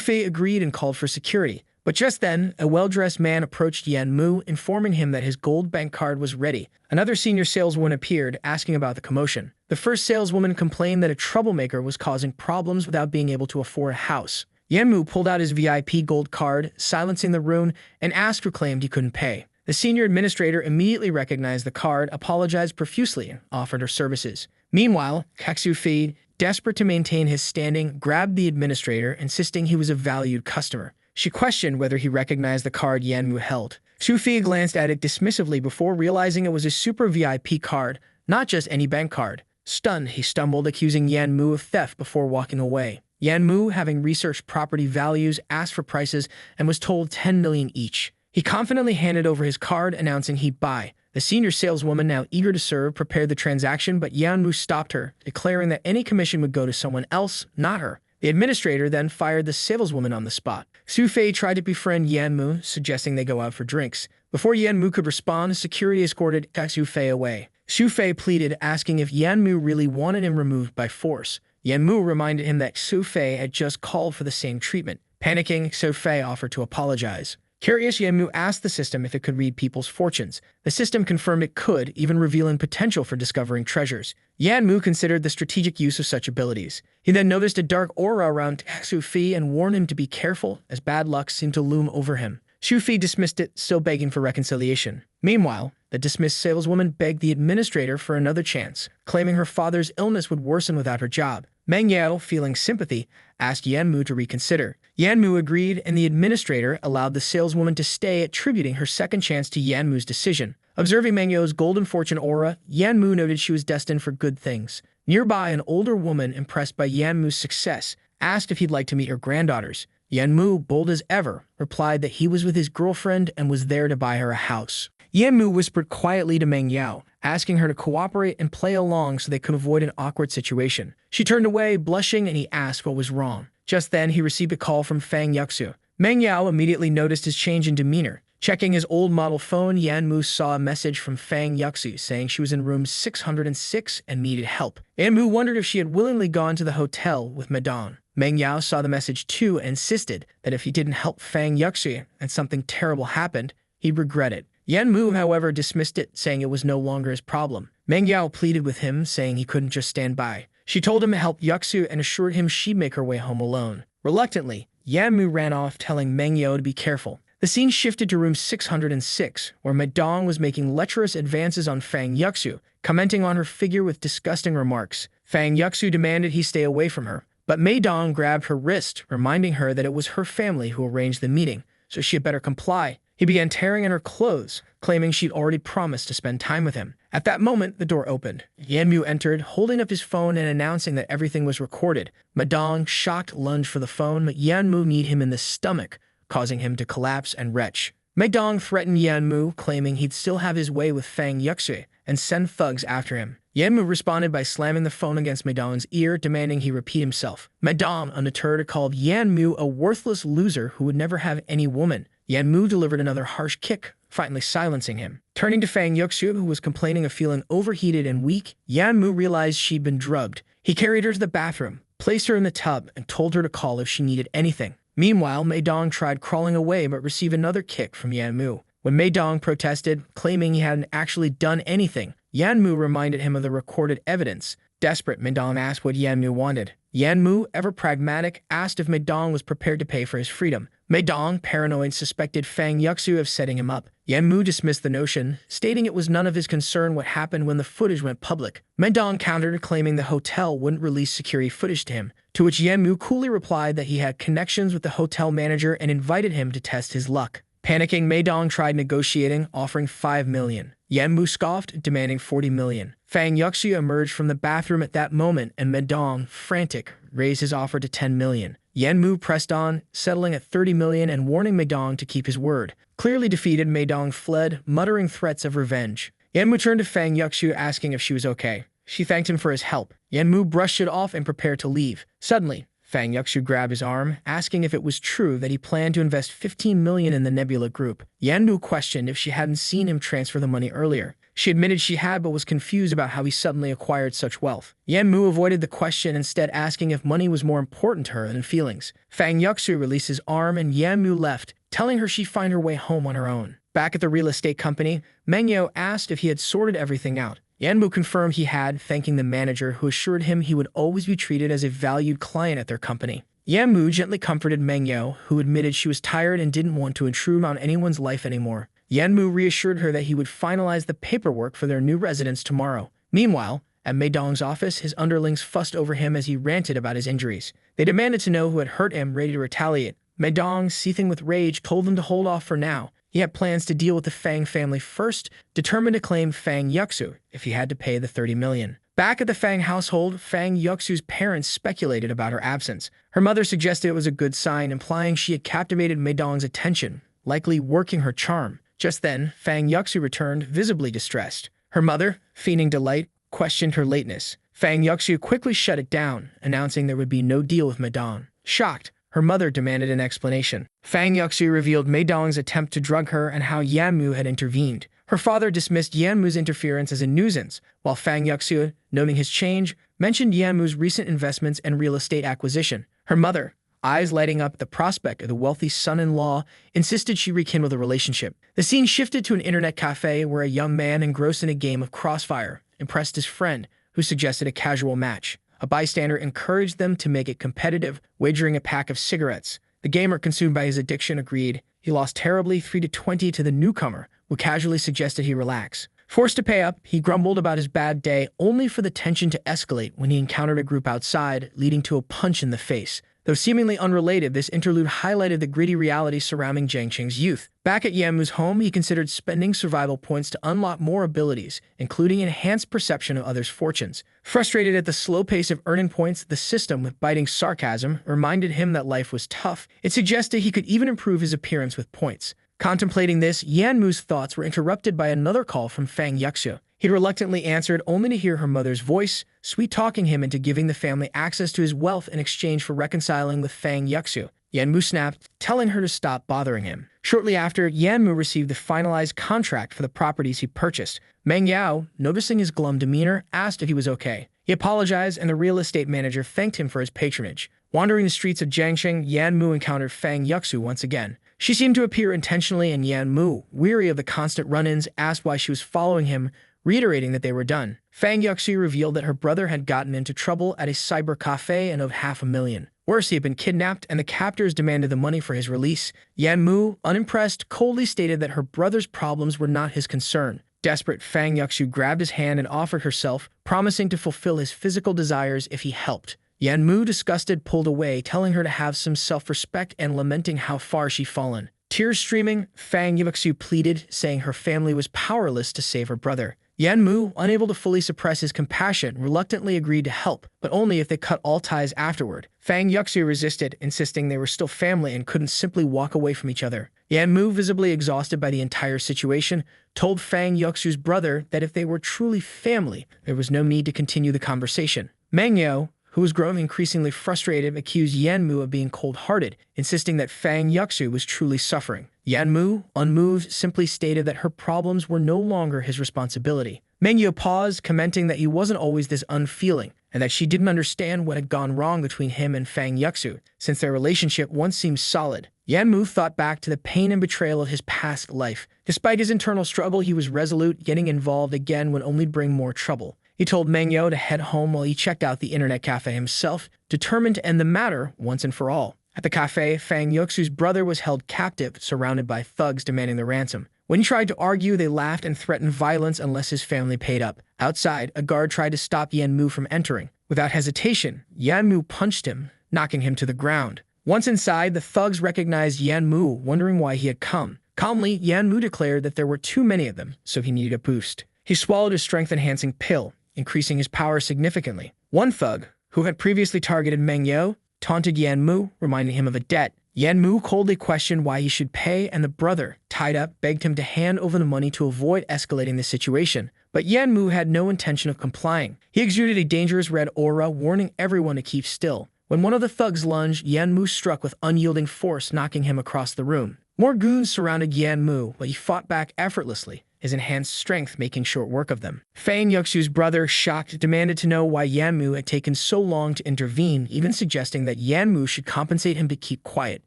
Fei agreed and called for security. But just then, a well-dressed man approached Yan Mu, informing him that his gold bank card was ready. Another senior saleswoman appeared, asking about the commotion. The first saleswoman complained that a troublemaker was causing problems without being able to afford a house. Yan Mu pulled out his VIP gold card, silencing the room, and asked who claimed he couldn't pay. The senior administrator immediately recognized the card, apologized profusely, and offered her services. Meanwhile, Xu Fi, desperate to maintain his standing, grabbed the administrator, insisting he was a valued customer. She questioned whether he recognized the card Yan Mu held. Xu Fi glanced at it dismissively before realizing it was a super VIP card, not just any bank card. Stunned, he stumbled, accusing Yan Mu of theft before walking away. Yan Mu, having researched property values, asked for prices and was told 10 million each. He confidently handed over his card, announcing he'd buy. The senior saleswoman, now eager to serve, prepared the transaction, but Yan Mu stopped her, declaring that any commission would go to someone else, not her. The administrator then fired the saleswoman on the spot. Xu Fei tried to befriend Yan Mu, suggesting they go out for drinks. Before Yan Mu could respond, security escorted Xu Fei away. Xu Fei pleaded, asking if Yan Mu really wanted him removed by force. Yan Mu reminded him that Xu Fei had just called for the same treatment. Panicking, Xu Fei offered to apologize. Curious, Yan Mu asked the system if it could read people's fortunes. The system confirmed it could, even revealing potential for discovering treasures. Yan Mu considered the strategic use of such abilities. He then noticed a dark aura around Xu Fi and warned him to be careful, as bad luck seemed to loom over him. Xu Fi dismissed it, still begging for reconciliation. Meanwhile, the dismissed saleswoman begged the administrator for another chance, claiming her father's illness would worsen without her job. Meng Yao, feeling sympathy, asked Yan Mu to reconsider. Yan Mu agreed, and the administrator allowed the saleswoman to stay, attributing her second chance to Yan Mu's decision. Observing Meng Yao's golden fortune aura, Yan Mu noted she was destined for good things. Nearby, an older woman, impressed by Yan Mu's success, asked if he'd like to meet her granddaughters. Yan Mu, bold as ever, replied that he was with his girlfriend and was there to buy her a house. Yan Mu whispered quietly to Meng Yao, asking her to cooperate and play along so they could avoid an awkward situation. She turned away, blushing, and he asked what was wrong. Just then, he received a call from Fang Yuxu. Meng Yao immediately noticed his change in demeanor. Checking his old model phone, Yan Mu saw a message from Fang Yuxu saying she was in room 606 and needed help. Yan Mu wondered if she had willingly gone to the hotel with Madame. Meng Yao saw the message too and insisted that if he didn't help Fang Yuxu and something terrible happened, he'd regret it. Yan Mu, however, dismissed it, saying it was no longer his problem. Meng Yao pleaded with him, saying he couldn't just stand by. She told him to help Yuxu and assured him she'd make her way home alone. Reluctantly, Yan Mu ran off, telling Meng Yao to be careful. The scene shifted to room 606, where Madong was making lecherous advances on Fang Yuxu, commenting on her figure with disgusting remarks. Fang Yuxu demanded he stay away from her, but Madong grabbed her wrist, reminding her that it was her family who arranged the meeting, so she had better comply. He began tearing at her clothes, claiming she'd already promised to spend time with him. At that moment, the door opened. Yan Mu entered, holding up his phone and announcing that everything was recorded. Madong, shocked, lunged for the phone, but Yan Mu kneed him in the stomach, causing him to collapse and retch. Madong threatened Yan Mu, claiming he'd still have his way with Fang Yuxu and send thugs after him. Yan Mu responded by slamming the phone against Madong's ear, demanding he repeat himself. Madong, undeterred, called Yan Mu a worthless loser who would never have any woman. Yan Mu delivered another harsh kick, finally silencing him. Turning to Fang Yuxu, who was complaining of feeling overheated and weak, Yan Mu realized she'd been drugged. He carried her to the bathroom, placed her in the tub, and told her to call if she needed anything. Meanwhile, Madong tried crawling away but received another kick from Yan Mu. When Madong protested, claiming he hadn't actually done anything, Yan Mu reminded him of the recorded evidence, Desperate, Medong asked what Yanmu wanted. Yanmu, ever pragmatic, asked if Medong was prepared to pay for his freedom. Medong, paranoid, suspected Fang Yuxu of setting him up. Yanmu dismissed the notion, stating it was none of his concern what happened when the footage went public. Medong countered, claiming the hotel wouldn't release security footage to him, to which Yanmu coolly replied that he had connections with the hotel manager and invited him to test his luck. Panicking, Medong tried negotiating, offering 5 million. Yanmu scoffed, demanding 40 million. Fang Yuxu emerged from the bathroom at that moment, and Medong, frantic, raised his offer to 10 million. Yanmu pressed on, settling at 30 million and warning Medong to keep his word. Clearly defeated, Medong fled, muttering threats of revenge. Yanmu turned to Fang Yuxu, asking if she was okay. She thanked him for his help. Yanmu brushed it off and prepared to leave. Suddenly, Fang Yuxu grabbed his arm, asking if it was true that he planned to invest 15 million in the Nebula Group. Yanmu questioned if she hadn't seen him transfer the money earlier. She admitted she had, but was confused about how he suddenly acquired such wealth. Yanmu avoided the question, instead asking if money was more important to her than feelings. Fang Yuxu released his arm and Yanmu left, telling her she'd find her way home on her own. Back at the real estate company, Mengyo asked if he had sorted everything out. Yanmu confirmed he had, thanking the manager, who assured him he would always be treated as a valued client at their company. Yanmu gently comforted Mengyo, who admitted she was tired and didn't want to intrude on anyone's life anymore. Yanmu reassured her that he would finalize the paperwork for their new residence tomorrow. Meanwhile, at Meidong's office, his underlings fussed over him as he ranted about his injuries. They demanded to know who had hurt him, ready to retaliate. Meidong, seething with rage, told them to hold off for now. He had plans to deal with the Fang family first, determined to claim Fang Yuxu if he had to pay the 30 million. Back at the Fang household, Fang Yuxu's parents speculated about her absence. Her mother suggested it was a good sign, implying she had captivated Meidong's attention, likely working her charm. Just then, Fang Yuxu returned, visibly distressed. Her mother, feigning delight, questioned her lateness. Fang Yuxu quickly shut it down, announcing there would be no deal with Meidong. Shocked, her mother demanded an explanation. Fang Yuxu revealed Meidong's attempt to drug her and how Yanmu had intervened. Her father dismissed Yanmu's interference as a nuisance, while Fang Yuxu, noting his change, mentioned Yanmu's recent investments and real estate acquisition. Her mother, eyes lighting up at the prospect of the wealthy son-in-law, insisted she rekindle the relationship. The scene shifted to an internet cafe where a young man engrossed in a game of Crossfire impressed his friend, who suggested a casual match. A bystander encouraged them to make it competitive, wagering a pack of cigarettes. The gamer, consumed by his addiction, agreed. He lost terribly 3-20 to the newcomer, who casually suggested he relax. Forced to pay up, he grumbled about his bad day, only for the tension to escalate when he encountered a group outside, leading to a punch in the face. Though seemingly unrelated, this interlude highlighted the gritty reality surrounding Jiang Qing's youth. Back at Yanmu's home, he considered spending survival points to unlock more abilities, including enhanced perception of others' fortunes. Frustrated at the slow pace of earning points, the system, with biting sarcasm, reminded him that life was tough. It suggested he could even improve his appearance with points. Contemplating this, Yanmu's thoughts were interrupted by another call from Fang Yuxu. He reluctantly answered, only to hear her mother's voice, sweet-talking him into giving the family access to his wealth in exchange for reconciling with Fang Yuxu. Yanmu snapped, telling her to stop bothering him. Shortly after, Yanmu received the finalized contract for the properties he purchased. Meng Yao, noticing his glum demeanor, asked if he was okay. He apologized, and the real estate manager thanked him for his patronage. Wandering the streets of Jiangxing, Yanmu encountered Fang Yuxu once again. She seemed to appear intentionally, and Yanmu, weary of the constant run-ins, asked why she was following him, reiterating that they were done. Fang Yuxu revealed that her brother had gotten into trouble at a cyber cafe and owed $500,000. Worse, he had been kidnapped, and the captors demanded the money for his release. Yanmu, unimpressed, coldly stated that her brother's problems were not his concern. Desperate, Fang Yuxu grabbed his hand and offered herself, promising to fulfill his physical desires if he helped. Yanmu, disgusted, pulled away, telling her to have some self-respect and lamenting how far she'd fallen. Tears streaming, Fang Yuxu pleaded, saying her family was powerless to save her brother. Yanmu, unable to fully suppress his compassion, reluctantly agreed to help, but only if they cut all ties afterward. Fang Yuxu resisted, insisting they were still family and couldn't simply walk away from each other. Yanmu, visibly exhausted by the entire situation, told Fang Yuxu's brother that if they were truly family, there was no need to continue the conversation. Meng Yao, who was growing increasingly frustrated, accused Yanmu of being cold-hearted, insisting that Fang Yuxu was truly suffering. Yanmu, unmoved, simply stated that her problems were no longer his responsibility. Mengyo paused, commenting that he wasn't always this unfeeling, and that she didn't understand what had gone wrong between him and Fang Yuxu, since their relationship once seemed solid. Yanmu thought back to the pain and betrayal of his past life. Despite his internal struggle, he was resolute. Getting involved again would only bring more trouble. He told Mengyo to head home while he checked out the internet cafe himself, determined to end the matter once and for all. At the cafe, Fang Yuxu's brother was held captive, surrounded by thugs demanding the ransom. When he tried to argue, they laughed and threatened violence unless his family paid up. Outside, a guard tried to stop Yanmu from entering. Without hesitation, Yanmu punched him, knocking him to the ground. Once inside, the thugs recognized Yanmu, wondering why he had come. Calmly, Yanmu declared that there were too many of them, so he needed a boost. He swallowed a strength-enhancing pill, increasing his power significantly. One thug, who had previously targeted Mengyo, taunted Yanmu, reminding him of a debt. Yanmu coldly questioned why he should pay, and the brother, tied up, begged him to hand over the money to avoid escalating the situation. But Yanmu had no intention of complying. He exuded a dangerous red aura, warning everyone to keep still. When one of the thugs lunged, Yanmu struck with unyielding force, knocking him across the room. More goons surrounded Yanmu, but he fought back effortlessly, his enhanced strength making short work of them. Fang Yuxu's brother, shocked, demanded to know why Yanmu had taken so long to intervene, even suggesting that Yanmu should compensate him to keep quiet.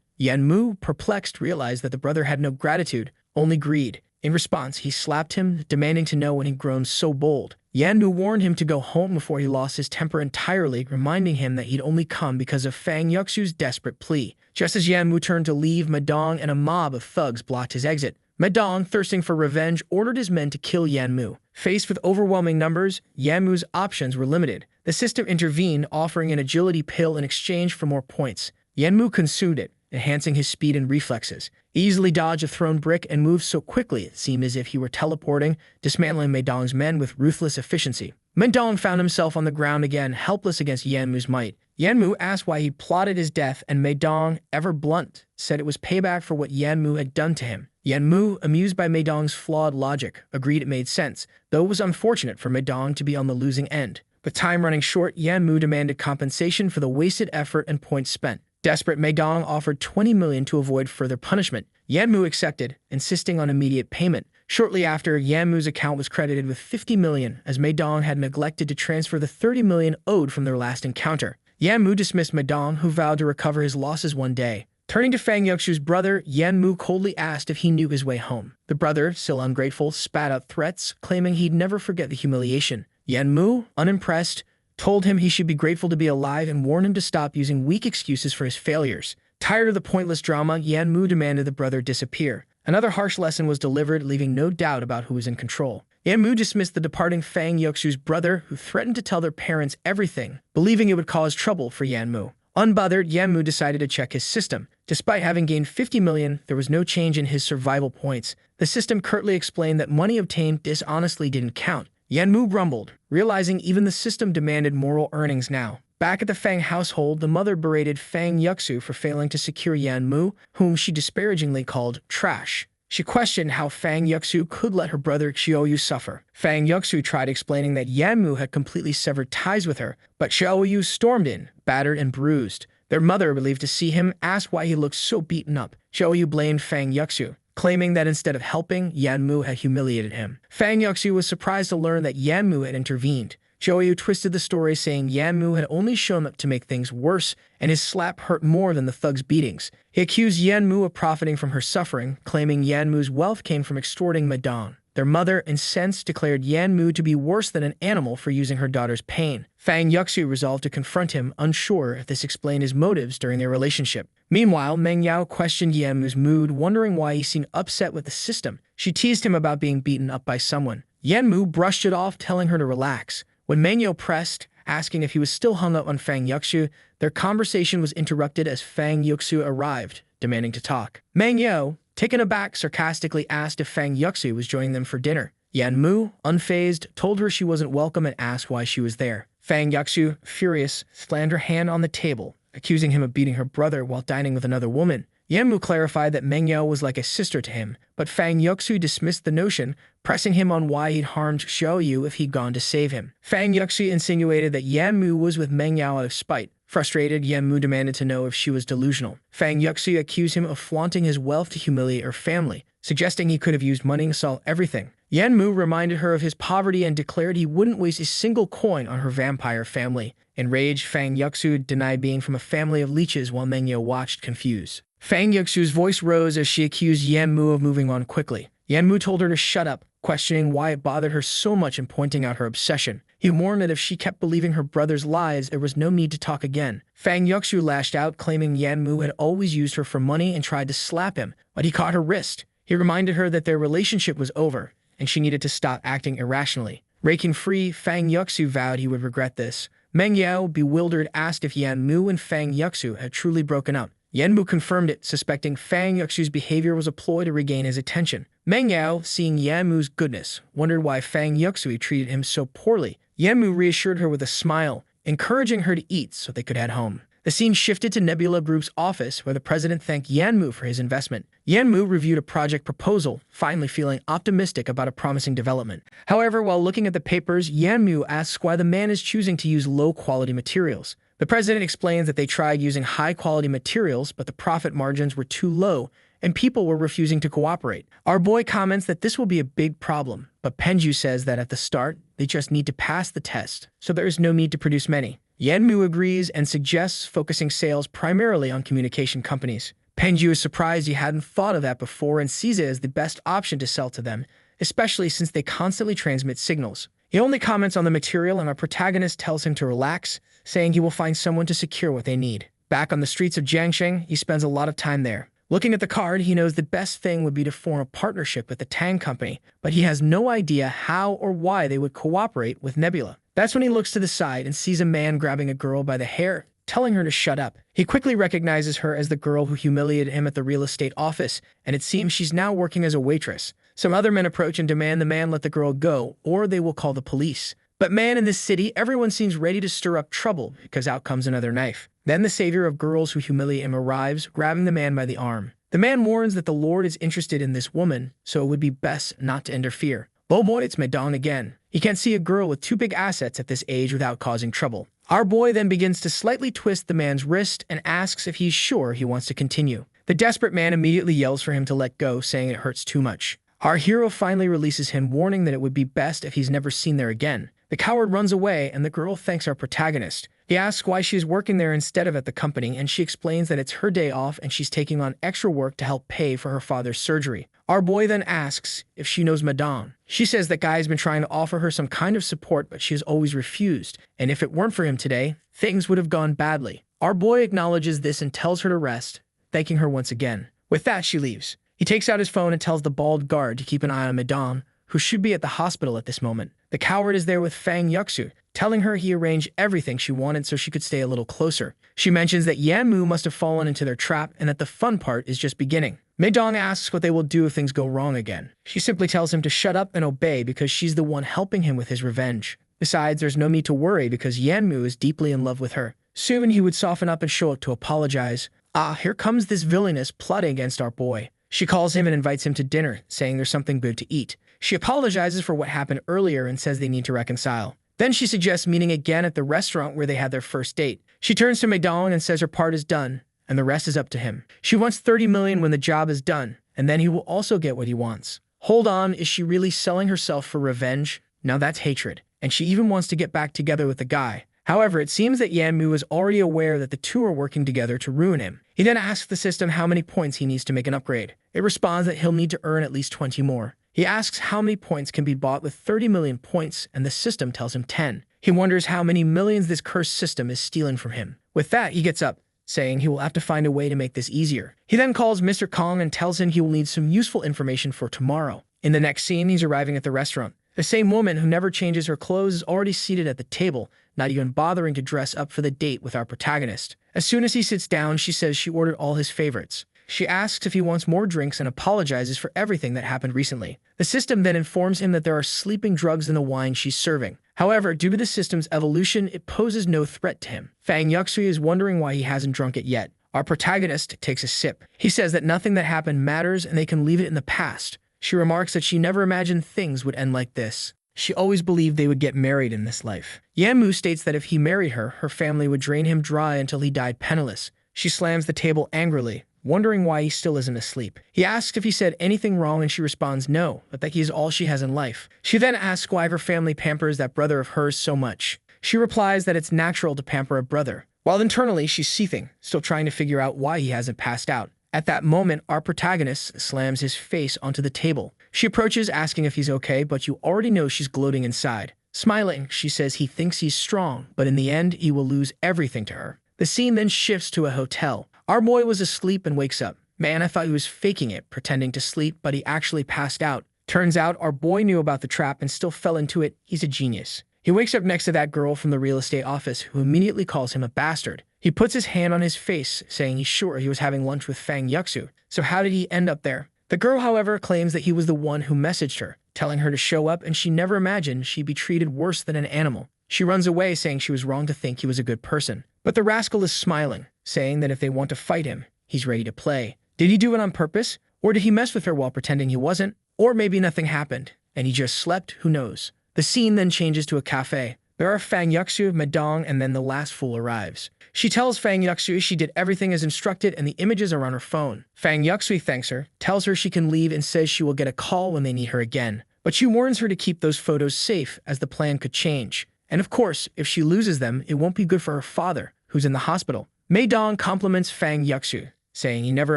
Yanmu, perplexed, realized that the brother had no gratitude, only greed. In response, he slapped him, demanding to know when he'd grown so bold. Yanmu warned him to go home before he lost his temper entirely, reminding him that he'd only come because of Fang Yuxu's desperate plea. Just as Yanmu turned to leave, Madong and a mob of thugs blocked his exit. Madong, thirsting for revenge, ordered his men to kill Yanmu. Faced with overwhelming numbers, Yanmu's options were limited. The system intervened, offering an agility pill in exchange for more points. Yanmu consumed it, enhancing his speed and reflexes. He easily dodged a thrown brick and moved so quickly it seemed as if he were teleporting, dismantling Madong's men with ruthless efficiency. Madong found himself on the ground again, helpless against Yanmu's might. Yanmu asked why he plotted his death, and Madong, ever blunt, said it was payback for what Yanmu had done to him. Yanmu, amused by Madong's flawed logic, agreed it made sense, though it was unfortunate for Madong to be on the losing end. With time running short, Yanmu demanded compensation for the wasted effort and points spent. Desperate, Madong offered 20 million to avoid further punishment. Yanmu accepted, insisting on immediate payment. Shortly after, Yanmu's account was credited with 50 million, as Madong had neglected to transfer the 30 million owed from their last encounter. Yanmu dismissed Madong, who vowed to recover his losses one day. Turning to Fang Yuxu's brother, Yanmu coldly asked if he knew his way home. The brother, still ungrateful, spat out threats, claiming he'd never forget the humiliation. Yanmu, unimpressed, told him he should be grateful to be alive and warned him to stop using weak excuses for his failures. Tired of the pointless drama, Yanmu demanded the brother disappear. Another harsh lesson was delivered, leaving no doubt about who was in control. Yanmu dismissed the departing Fang Yuxu's brother, who threatened to tell their parents everything, believing it would cause trouble for Yanmu. Unbothered, Yanmu decided to check his system. Despite having gained 50 million, there was no change in his survival points. The system curtly explained that money obtained dishonestly didn't count. Yanmu grumbled, realizing even the system demanded moral earnings now. Back at the Fang household, the mother berated Fang Yuxu for failing to secure Yanmu, whom she disparagingly called trash. She questioned how Fang Yuxu could let her brother Xiaoyu suffer. Fang Yuxu tried explaining that Yanmu had completely severed ties with her, but Xiaoyu stormed in, battered and bruised. Their mother, relieved to see him, asked why he looked so beaten up. Xiaoyu blamed Fang Yuxu, claiming that instead of helping, Yanmu had humiliated him. Fang Yuxu was surprised to learn that Yanmu had intervened. Xiaoyu twisted the story, saying Yanmu had only shown up to make things worse, and his slap hurt more than the thug's beatings. He accused Yanmu of profiting from her suffering, claiming Yanmu's wealth came from extorting Madong. Their mother, incensed, declared Yanmu to be worse than an animal for using her daughter's pain. Fang Yuxu resolved to confront him, unsure if this explained his motives during their relationship. Meanwhile, Meng Yao questioned Yanmu's mood, wondering why he seemed upset with the system. She teased him about being beaten up by someone. Yanmu brushed it off, telling her to relax. When Meng Yao pressed, asking if he was still hung up on Fang Yuxu, their conversation was interrupted as Fang Yuxu arrived, demanding to talk. Meng Yao, taken aback, sarcastically asked if Fang Yuxu was joining them for dinner. Yanmu, unfazed, told her she wasn't welcome and asked why she was there. Fang Yuxu, furious, slammed her hand on the table, accusing him of beating her brother while dining with another woman. Yanmu clarified that Meng Yao was like a sister to him, but Fang Yuxu dismissed the notion, pressing him on why he'd harmed Xiaoyu if he'd gone to save him. Fang Yuxu insinuated that Yanmu was with Meng Yao out of spite. Frustrated, Yanmu demanded to know if she was delusional. Fang Yuxu accused him of flaunting his wealth to humiliate her family, suggesting he could have used money to solve everything. Yanmu reminded her of his poverty and declared he wouldn't waste a single coin on her vampire family. Enraged, Fang Yuxu denied being from a family of leeches while Meng Yao watched, confused. Fang Yuxu's voice rose as she accused Yanmu of moving on quickly. Yanmu told her to shut up, questioning why it bothered her so much and pointing out her obsession. He warned that if she kept believing her brother's lies, there was no need to talk again. Fang Yuxu lashed out, claiming Yanmu had always used her for money and tried to slap him, but he caught her wrist. He reminded her that their relationship was over, and she needed to stop acting irrationally. Breaking free, Fang Yuxu vowed he would regret this. Meng Yao, bewildered, asked if Yanmu and Fang Yuxu had truly broken up. Yanmu confirmed it, suspecting Fang Yuxu's behavior was a ploy to regain his attention. Meng Yao, seeing Yanmu's goodness, wondered why Fang Yuxu treated him so poorly. Yanmu reassured her with a smile, encouraging her to eat so they could head home. The scene shifted to Nebula Group's office, where the president thanked Yanmu for his investment. Yanmu reviewed a project proposal, finally feeling optimistic about a promising development. However, while looking at the papers, Yanmu asks why the man is choosing to use low-quality materials. The president explains that they tried using high-quality materials, but the profit margins were too low, and people were refusing to cooperate. Our boy comments that this will be a big problem, but Penju says that at the start, they just need to pass the test, so there is no need to produce many. Yanmu agrees and suggests focusing sales primarily on communication companies. Penju is surprised he hadn't thought of that before and sees it as the best option to sell to them, especially since they constantly transmit signals. He only comments on the material, and our protagonist tells him to relax, saying he will find someone to secure what they need. Back on the streets of Jiangsheng, he spends a lot of time there. Looking at the card, he knows the best thing would be to form a partnership with the Tang Company, but he has no idea how or why they would cooperate with Nebula. That's when he looks to the side and sees a man grabbing a girl by the hair, telling her to shut up. He quickly recognizes her as the girl who humiliated him at the real estate office, and it seems she's now working as a waitress. Some other men approach and demand the man let the girl go, or they will call the police. But man, in this city, everyone seems ready to stir up trouble, because out comes another knife. Then the savior of girls who humiliate him arrives, grabbing the man by the arm. The man warns that the Lord is interested in this woman, so it would be best not to interfere. Oh boy, it's Madong again. He can't see a girl with two big assets at this age without causing trouble. Our boy then begins to slightly twist the man's wrist and asks if he's sure he wants to continue. The desperate man immediately yells for him to let go, saying it hurts too much. Our hero finally releases him, warning that it would be best if he's never seen there again. The coward runs away, and the girl thanks our protagonist. He asks why she is working there instead of at the company, and she explains that it's her day off and she's taking on extra work to help pay for her father's surgery. Our boy then asks if she knows Madame. She says that Guy has been trying to offer her some kind of support, but she has always refused, and if it weren't for him today, things would have gone badly. Our boy acknowledges this and tells her to rest, thanking her once again. With that, she leaves. He takes out his phone and tells the bald guard to keep an eye on Madame, who should be at the hospital at this moment. The coward is there with Fang Yuxu, telling her he arranged everything she wanted so she could stay a little closer. She mentions that Yanmu must have fallen into their trap and that the fun part is just beginning. Meidong asks what they will do if things go wrong again. She simply tells him to shut up and obey because she's the one helping him with his revenge. Besides, there's no need to worry because Yanmu is deeply in love with her. Soon he would soften up and show up to apologize. Ah, here comes this villainess plotting against our boy. She calls him and invites him to dinner, saying there's something good to eat. She apologizes for what happened earlier and says they need to reconcile. Then she suggests meeting again at the restaurant where they had their first date. She turns to Meidong and says her part is done, and the rest is up to him. She wants 30 million when the job is done, and then he will also get what he wants. Hold on, is she really selling herself for revenge? Now that's hatred. And she even wants to get back together with the guy. However, it seems that Yanmu is already aware that the two are working together to ruin him. He then asks the system how many points he needs to make an upgrade. It responds that he'll need to earn at least 20 more. He asks how many points can be bought with 30 million points, and the system tells him 10. He wonders how many millions this cursed system is stealing from him. With that, he gets up, saying he will have to find a way to make this easier. He then calls Mr. Kong and tells him he will need some useful information for tomorrow. In the next scene, he's arriving at the restaurant. The same woman who never changes her clothes is already seated at the table, not even bothering to dress up for the date with our protagonist. As soon as he sits down, she says she ordered all his favorites. She asks if he wants more drinks and apologizes for everything that happened recently. The system then informs him that there are sleeping drugs in the wine she's serving. However, due to the system's evolution, it poses no threat to him. Fang Yuxi is wondering why he hasn't drunk it yet. Our protagonist takes a sip. He says that nothing that happened matters and they can leave it in the past. She remarks that she never imagined things would end like this. She always believed they would get married in this life. Yanmu states that if he married her, her family would drain him dry until he died penniless. She slams the table angrily, wondering why he still isn't asleep. He asks if he said anything wrong and she responds no, but that he is all she has in life. She then asks why her family pampers that brother of hers so much. She replies that it's natural to pamper a brother, while internally she's seething, still trying to figure out why he hasn't passed out. At that moment, our protagonist slams his face onto the table. She approaches, asking if he's okay, but you already know she's gloating inside. Smiling, she says he thinks he's strong, but in the end, he will lose everything to her. The scene then shifts to a hotel. Our boy was asleep and wakes up. Man, I thought he was faking it, pretending to sleep, but he actually passed out. Turns out our boy knew about the trap and still fell into it. He's a genius. He wakes up next to that girl from the real estate office who immediately calls him a bastard. He puts his hand on his face, saying he's sure he was having lunch with Fang Yuxu. So how did he end up there? The girl, however, claims that he was the one who messaged her, telling her to show up, and she never imagined she'd be treated worse than an animal. She runs away, saying she was wrong to think he was a good person. But the rascal is smiling, saying that if they want to fight him, he's ready to play. Did he do it on purpose? Or did he mess with her while pretending he wasn't? Or maybe nothing happened, and he just slept, who knows? The scene then changes to a cafe. There are Fang Yuxu, Madong, and then the last fool arrives. She tells Fang Yuxu she did everything as instructed and the images are on her phone. Fang Yuxu thanks her, tells her she can leave, and says she will get a call when they need her again. But she warns her to keep those photos safe, as the plan could change. And of course, if she loses them, it won't be good for her father, who's in the hospital. Madong compliments Fang Yuxu, saying he never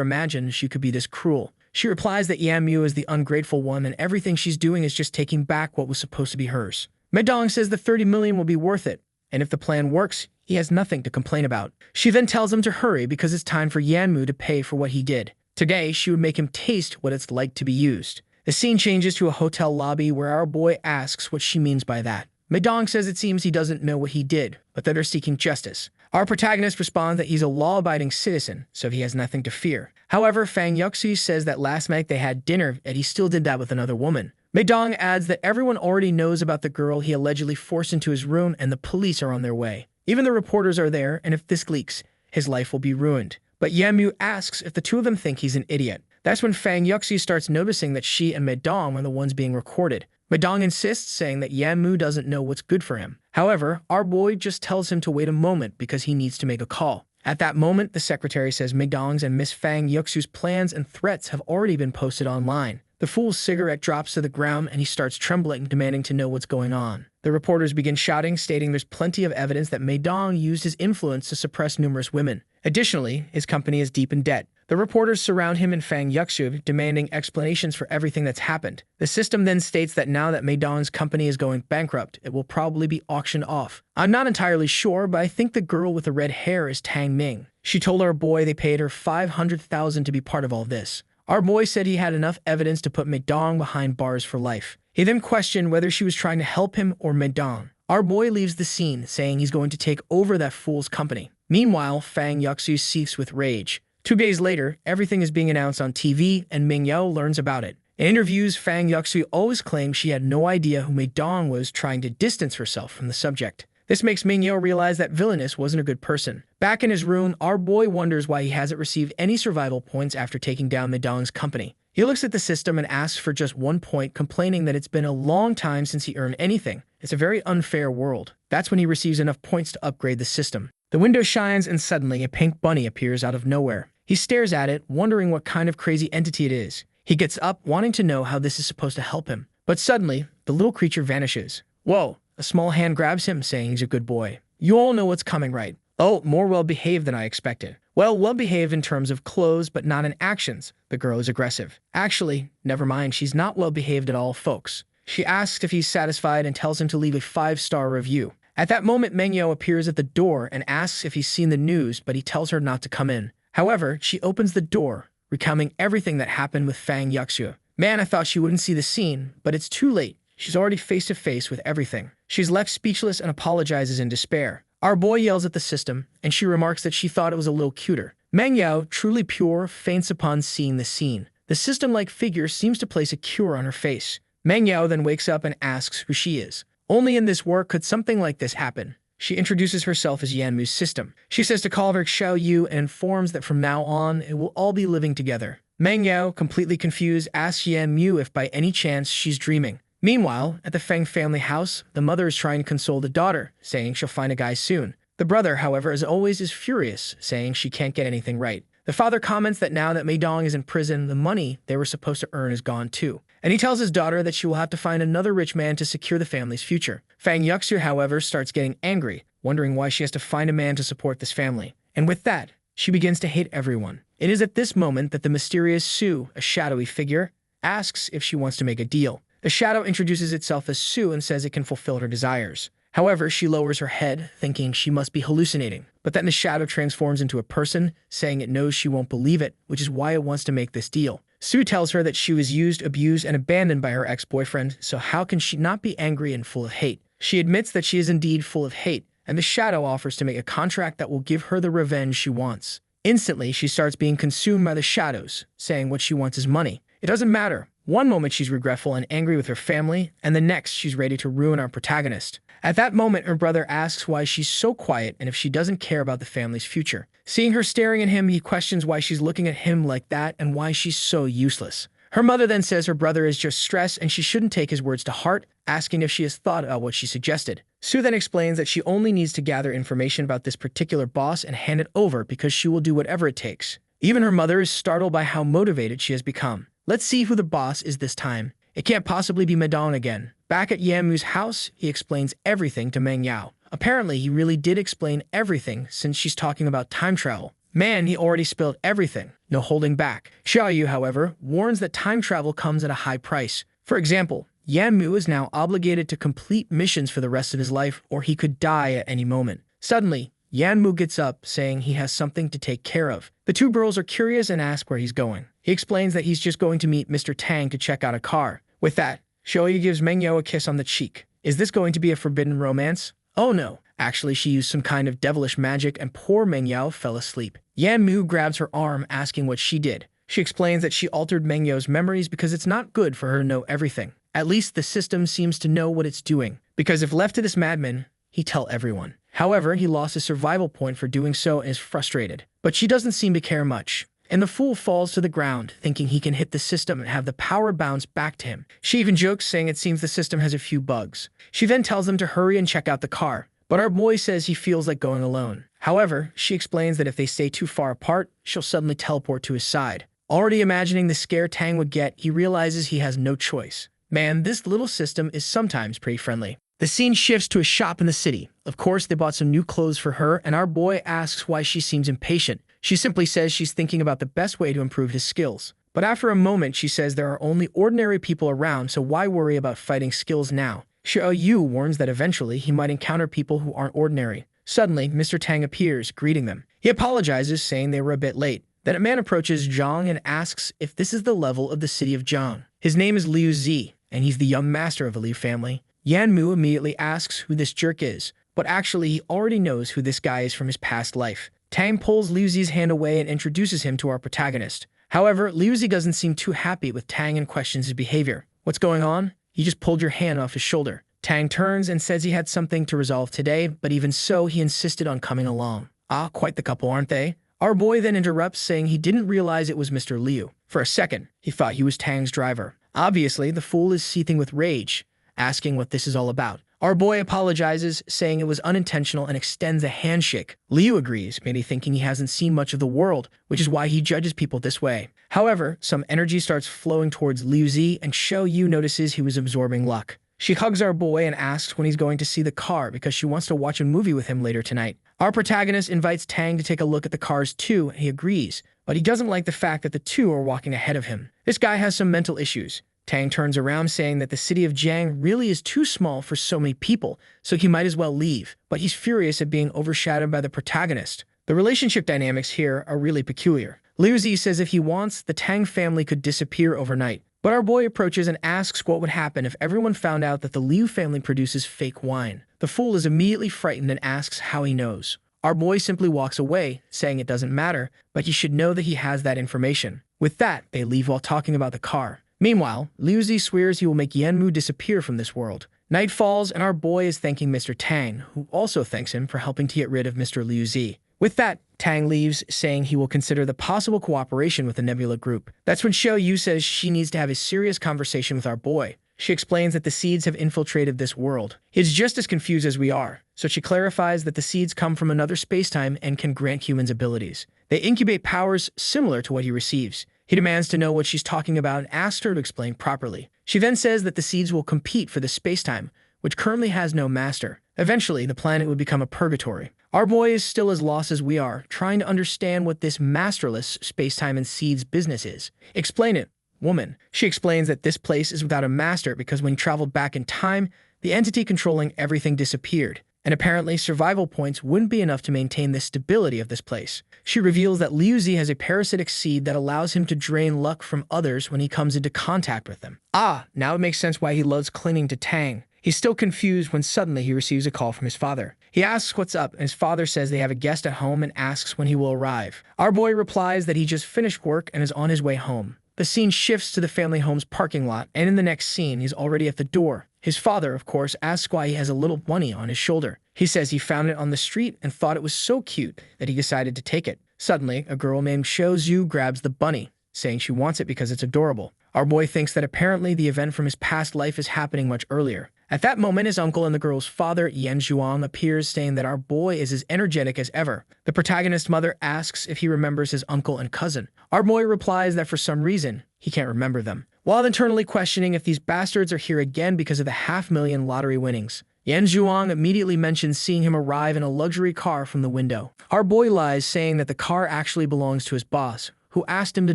imagined she could be this cruel. She replies that Yamu is the ungrateful one and everything she's doing is just taking back what was supposed to be hers. Madong says the 30 million will be worth it, and if the plan works, he has nothing to complain about. She then tells him to hurry because it's time for Yanmu to pay for what he did. Today, she would make him taste what it's like to be used. The scene changes to a hotel lobby where our boy asks what she means by that. Madong says it seems he doesn't know what he did, but that they're seeking justice. Our protagonist responds that he's a law-abiding citizen, so he has nothing to fear. However, Fang Yuxi says that last night they had dinner and he still did that with another woman. Madong adds that everyone already knows about the girl he allegedly forced into his room and the police are on their way. Even the reporters are there, and if this leaks, his life will be ruined. But Yamu asks if the two of them think he's an idiot. That's when Fang Yuxi starts noticing that she and Madong are the ones being recorded. Madong insists, saying that Yamu doesn't know what's good for him. However, our boy just tells him to wait a moment because he needs to make a call. At that moment, the secretary says Madong's and Miss Fang Yuxi's plans and threats have already been posted online. The fool's cigarette drops to the ground and he starts trembling, demanding to know what's going on. The reporters begin shouting, stating there's plenty of evidence that Madong used his influence to suppress numerous women. Additionally, his company is deep in debt. The reporters surround him and Fang Yuxu, demanding explanations for everything that's happened. The system then states that now that Madong's company is going bankrupt, it will probably be auctioned off. I'm not entirely sure, but I think the girl with the red hair is Tang Ming. She told our boy they paid her 500,000 to be part of all this. Our boy said he had enough evidence to put Madong behind bars for life. He then questioned whether she was trying to help him or Madong. Our boy leaves the scene, saying he's going to take over that fool's company. Meanwhile, Fang Yuxu seethes with rage. 2 days later, everything is being announced on TV, and Ming Yao learns about it. In interviews, Fang Yuxu always claimed she had no idea who Madong was, trying to distance herself from the subject. This makes Ming Yao realize that Villainous wasn't a good person. Back in his room, our boy wonders why he hasn't received any survival points after taking down Madong's company. He looks at the system and asks for just 1 point, complaining that it's been a long time since he earned anything. It's a very unfair world. That's when he receives enough points to upgrade the system. The window shines and suddenly a pink bunny appears out of nowhere. He stares at it, wondering what kind of crazy entity it is. He gets up, wanting to know how this is supposed to help him. But suddenly, the little creature vanishes. Whoa! A small hand grabs him, saying he's a good boy. You all know what's coming, right? Oh, more well-behaved than I expected. Well, well-behaved in terms of clothes, but not in actions. The girl is aggressive. Actually, never mind, she's not well-behaved at all, folks. She asks if he's satisfied and tells him to leave a 5-star review. At that moment, Meng Yao appears at the door and asks if he's seen the news, but he tells her not to come in. However, she opens the door, recounting everything that happened with Fang Yuxu. Man, I thought she wouldn't see the scene, but it's too late. She's already face-to-face with everything. She's left speechless and apologizes in despair. Our boy yells at the system, and she remarks that she thought it was a little cuter. Meng Yao, truly pure, faints upon seeing the scene. The system-like figure seems to place a cure on her face. Meng Yao then wakes up and asks who she is. Only in this work could something like this happen. She introduces herself as Yanmu's system. She says to call her Xiao Yu and informs that from now on, it will all be living together. Meng Yao, completely confused, asks Yanmu if by any chance she's dreaming. Meanwhile, at the Feng family house, the mother is trying to console the daughter, saying she'll find a guy soon. The brother, however, as always, is furious, saying she can't get anything right. The father comments that now that Madong is in prison, the money they were supposed to earn is gone too. And he tells his daughter that she will have to find another rich man to secure the family's future. Fang Yuxu, however, starts getting angry, wondering why she has to find a man to support this family. And with that, she begins to hate everyone. It is at this moment that the mysterious Su, a shadowy figure, asks if she wants to make a deal. The shadow introduces itself as Sue and says it can fulfill her desires. However, she lowers her head, thinking she must be hallucinating. But then the shadow transforms into a person, saying it knows she won't believe it, which is why it wants to make this deal. Sue tells her that she was used, abused, and abandoned by her ex-boyfriend, so how can she not be angry and full of hate? She admits that she is indeed full of hate, and the shadow offers to make a contract that will give her the revenge she wants. Instantly, she starts being consumed by the shadows, saying what she wants is money. It doesn't matter. One moment she's regretful and angry with her family, and the next she's ready to ruin our protagonist. At that moment, her brother asks why she's so quiet and if she doesn't care about the family's future. Seeing her staring at him, he questions why she's looking at him like that and why she's so useless. Her mother then says her brother is just stressed and she shouldn't take his words to heart, asking if she has thought about what she suggested. Sue then explains that she only needs to gather information about this particular boss and hand it over because she will do whatever it takes. Even her mother is startled by how motivated she has become. Let's see who the boss is this time. It can't possibly be Madon again. Back at Yanmu's house, he explains everything to Mangyao. Apparently, he really did explain everything since she's talking about time travel. Man, he already spilled everything. No holding back. Xiaoyu, however, warns that time travel comes at a high price. For example, Yanmu is now obligated to complete missions for the rest of his life or he could die at any moment. Suddenly, Yanmu gets up, saying he has something to take care of. The two girls are curious and ask where he's going. He explains that he's just going to meet Mr. Tang to check out a car. With that, Xiaoyu gives Mangyao a kiss on the cheek. Is this going to be a forbidden romance? Oh no. Actually, she used some kind of devilish magic and poor Mangyao fell asleep. Yanmu grabs her arm, asking what she did. She explains that she altered Mengyao's memories because it's not good for her to know everything. At least the system seems to know what it's doing, because if left to this madman, he'd tell everyone. However, he lost his survival point for doing so and is frustrated. But she doesn't seem to care much. And the fool falls to the ground, thinking he can hit the system and have the power bounce back to him. She even jokes, saying it seems the system has a few bugs. She then tells them to hurry and check out the car. But our boy says he feels like going alone. However, she explains that if they stay too far apart, she'll suddenly teleport to his side. Already imagining the scare Tang would get, he realizes he has no choice. Man, this little system is sometimes pretty friendly. The scene shifts to a shop in the city. Of course, they bought some new clothes for her, and our boy asks why she seems impatient. She simply says she's thinking about the best way to improve his skills. But after a moment, she says there are only ordinary people around, so why worry about fighting skills now? Xiaoyu warns that eventually he might encounter people who aren't ordinary. Suddenly, Mr. Tang appears, greeting them. He apologizes, saying they were a bit late. Then a man approaches Zhang and asks if this is the level of the city of Zhang. His name is Liu Zi, and he's the young master of the Liu family. Yanmu immediately asks who this jerk is, but actually he already knows who this guy is from his past life. Tang pulls Liu Zi's hand away and introduces him to our protagonist. However, Liu Zi doesn't seem too happy with Tang and questions his behavior. What's going on? He just pulled your hand off his shoulder. Tang turns and says he had something to resolve today, but even so, he insisted on coming along. Ah, quite the couple, aren't they? Our boy then interrupts, saying he didn't realize it was Mr. Liu. For a second, he thought he was Tang's driver. Obviously, the fool is seething with rage, asking what this is all about. Our boy apologizes, saying it was unintentional and extends a handshake. Liu agrees, maybe thinking he hasn't seen much of the world, which is why he judges people this way. However, some energy starts flowing towards Liu Zi, and Xiaoyu notices he was absorbing luck. She hugs our boy and asks when he's going to see the car because she wants to watch a movie with him later tonight. Our protagonist invites Tang to take a look at the cars too, and he agrees, but he doesn't like the fact that the two are walking ahead of him. This guy has some mental issues. Tang turns around, saying that the city of Jiang really is too small for so many people, so he might as well leave. But he's furious at being overshadowed by the protagonist. The relationship dynamics here are really peculiar. Liu Zi says if he wants, the Tang family could disappear overnight. But our boy approaches and asks what would happen if everyone found out that the Liu family produces fake wine. The fool is immediately frightened and asks how he knows. Our boy simply walks away, saying it doesn't matter, but he should know that he has that information. With that, they leave while talking about the car. Meanwhile, Liu Zi swears he will make Yanmu disappear from this world. Night falls, and our boy is thanking Mr. Tang, who also thanks him for helping to get rid of Mr. Liu Zi. With that, Tang leaves, saying he will consider the possible cooperation with the Nebula group. That's when Xiaoyu says she needs to have a serious conversation with our boy. She explains that the seeds have infiltrated this world. He's just as confused as we are, so she clarifies that the seeds come from another spacetime and can grant humans abilities. They incubate powers similar to what he receives. He demands to know what she's talking about and asks her to explain properly. She then says that the seeds will compete for the spacetime, which currently has no master. Eventually, the planet would become a purgatory. Our boy is still as lost as we are, trying to understand what this masterless spacetime and seeds business is. Explain it. woman. She explains that this place is without a master because when he traveled back in time, the entity controlling everything disappeared, and apparently survival points wouldn't be enough to maintain the stability of this place. She reveals that Liu Zi has a parasitic seed that allows him to drain luck from others when he comes into contact with them. Ah, now it makes sense why he loves clinging to Tang. He's still confused when suddenly he receives a call from his father. He asks what's up, and his father says they have a guest at home and asks when he will arrive. Our boy replies that he just finished work and is on his way home. The scene shifts to the family home's parking lot, and in the next scene, he's already at the door. His father, of course, asks why he has a little bunny on his shoulder. He says he found it on the street and thought it was so cute that he decided to take it. Suddenly, a girl named Shou Zhu grabs the bunny, saying she wants it because it's adorable. Our boy thinks that apparently the event from his past life is happening much earlier. At that moment, his uncle and the girl's father, Yan Zhuang, appears, saying that our boy is as energetic as ever. The protagonist's mother asks if he remembers his uncle and cousin. Our boy replies that for some reason, he can't remember them, while internally questioning if these bastards are here again because of the 500,000 lottery winnings. Yan Zhuang immediately mentions seeing him arrive in a luxury car from the window. Our boy lies, saying that the car actually belongs to his boss, who asked him to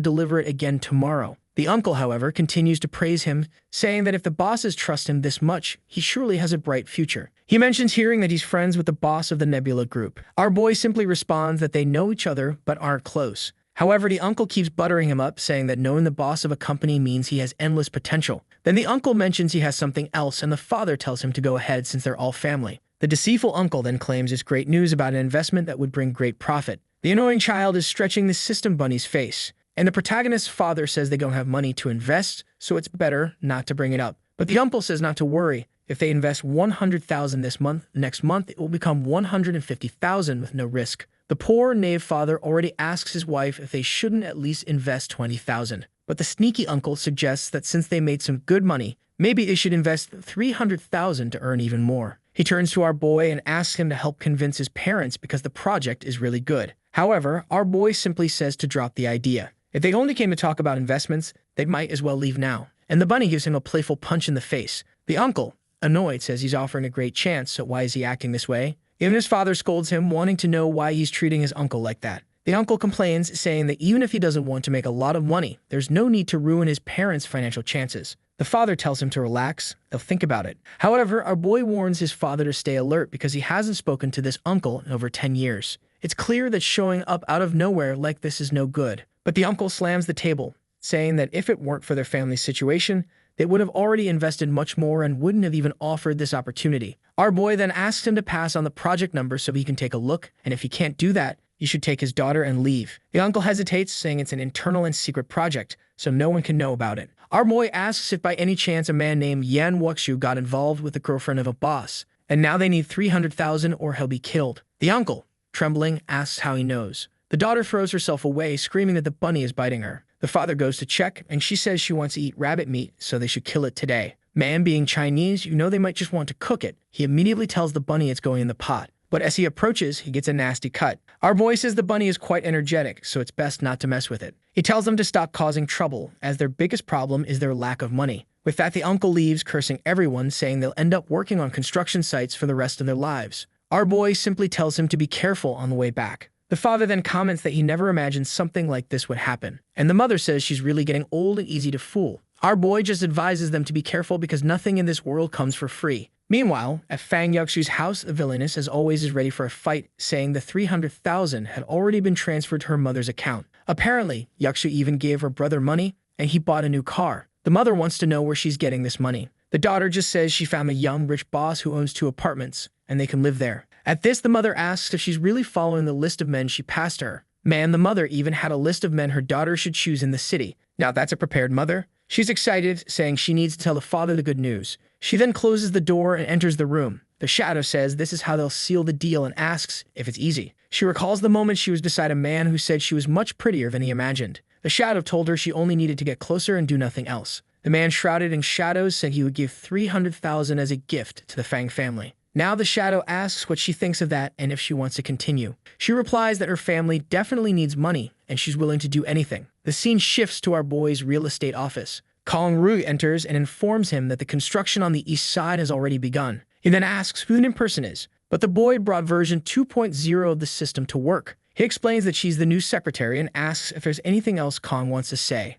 deliver it again tomorrow. The uncle, however, continues to praise him, saying that if the bosses trust him this much, he surely has a bright future. He mentions hearing that he's friends with the boss of the Nebula group. Our boy simply responds that they know each other but aren't close. However, the uncle keeps buttering him up, saying that knowing the boss of a company means he has endless potential. Then the uncle mentions he has something else, and the father tells him to go ahead since they're all family. The deceitful uncle then claims it's great news about an investment that would bring great profit. The annoying child is stretching the system bunny's face, and the protagonist's father says they don't have money to invest, so it's better not to bring it up. But the uncle says not to worry. If they invest 100,000 this month, next month it will become 150,000 with no risk. The poor knave father already asks his wife if they shouldn't at least invest 20,000. But the sneaky uncle suggests that since they made some good money, maybe they should invest 300,000 to earn even more. He turns to our boy and asks him to help convince his parents because the project is really good. However, our boy simply says to drop the idea. If they only came to talk about investments, they might as well leave now. And the bunny gives him a playful punch in the face. The uncle, annoyed, says he's offering a great chance, so why is he acting this way? Even his father scolds him, wanting to know why he's treating his uncle like that. The uncle complains, saying that even if he doesn't want to make a lot of money, there's no need to ruin his parents' financial chances. The father tells him to relax, they'll think about it. However, our boy warns his father to stay alert because he hasn't spoken to this uncle in over 10 years. It's clear that showing up out of nowhere like this is no good. But the uncle slams the table, saying that if it weren't for their family situation, they would have already invested much more and wouldn't have even offered this opportunity. Our boy then asks him to pass on the project number so he can take a look, and if he can't do that, he should take his daughter and leave. The uncle hesitates, saying it's an internal and secret project, so no one can know about it. Our boy asks if by any chance a man named Yan Wuxu got involved with the girlfriend of a boss, and now they need 300,000 or he'll be killed. The uncle, trembling, asks how he knows. The daughter throws herself away, screaming that the bunny is biting her. The father goes to check, and she says she wants to eat rabbit meat, so they should kill it today. Man, being Chinese, you know they might just want to cook it. He immediately tells the bunny it's going in the pot. But as he approaches, he gets a nasty cut. Our boy says the bunny is quite energetic, so it's best not to mess with it. He tells them to stop causing trouble, as their biggest problem is their lack of money. With that, the uncle leaves, cursing everyone, saying they'll end up working on construction sites for the rest of their lives. Our boy simply tells him to be careful on the way back. The father then comments that he never imagined something like this would happen, and the mother says she's really getting old and easy to fool. Our boy just advises them to be careful because nothing in this world comes for free. Meanwhile, at Fang Yuxu's house, the villainess, as always, is ready for a fight, saying the 300,000 had already been transferred to her mother's account. Apparently, Yuxu even gave her brother money, and he bought a new car. The mother wants to know where she's getting this money. The daughter just says she found a young, rich boss who owns 2 apartments, and they can live there. At this, the mother asks if she's really following the list of men she passed her. Man, the mother even had a list of men her daughter should choose in the city. Now that's a prepared mother. She's excited, saying she needs to tell the father the good news. She then closes the door and enters the room. The shadow says this is how they'll seal the deal and asks if it's easy. She recalls the moment she was beside a man who said she was much prettier than he imagined. The shadow told her she only needed to get closer and do nothing else. The man shrouded in shadows said he would give 300,000 as a gift to the Fang family. Now the shadow asks what she thinks of that and if she wants to continue. She replies that her family definitely needs money and she's willing to do anything. The scene shifts to our boy's real estate office. Kong Rui enters and informs him that the construction on the east side has already begun. He then asks who the new person is, but the boy brought version 2.0 of the system to work. He explains that she's the new secretary and asks if there's anything else Kong wants to say.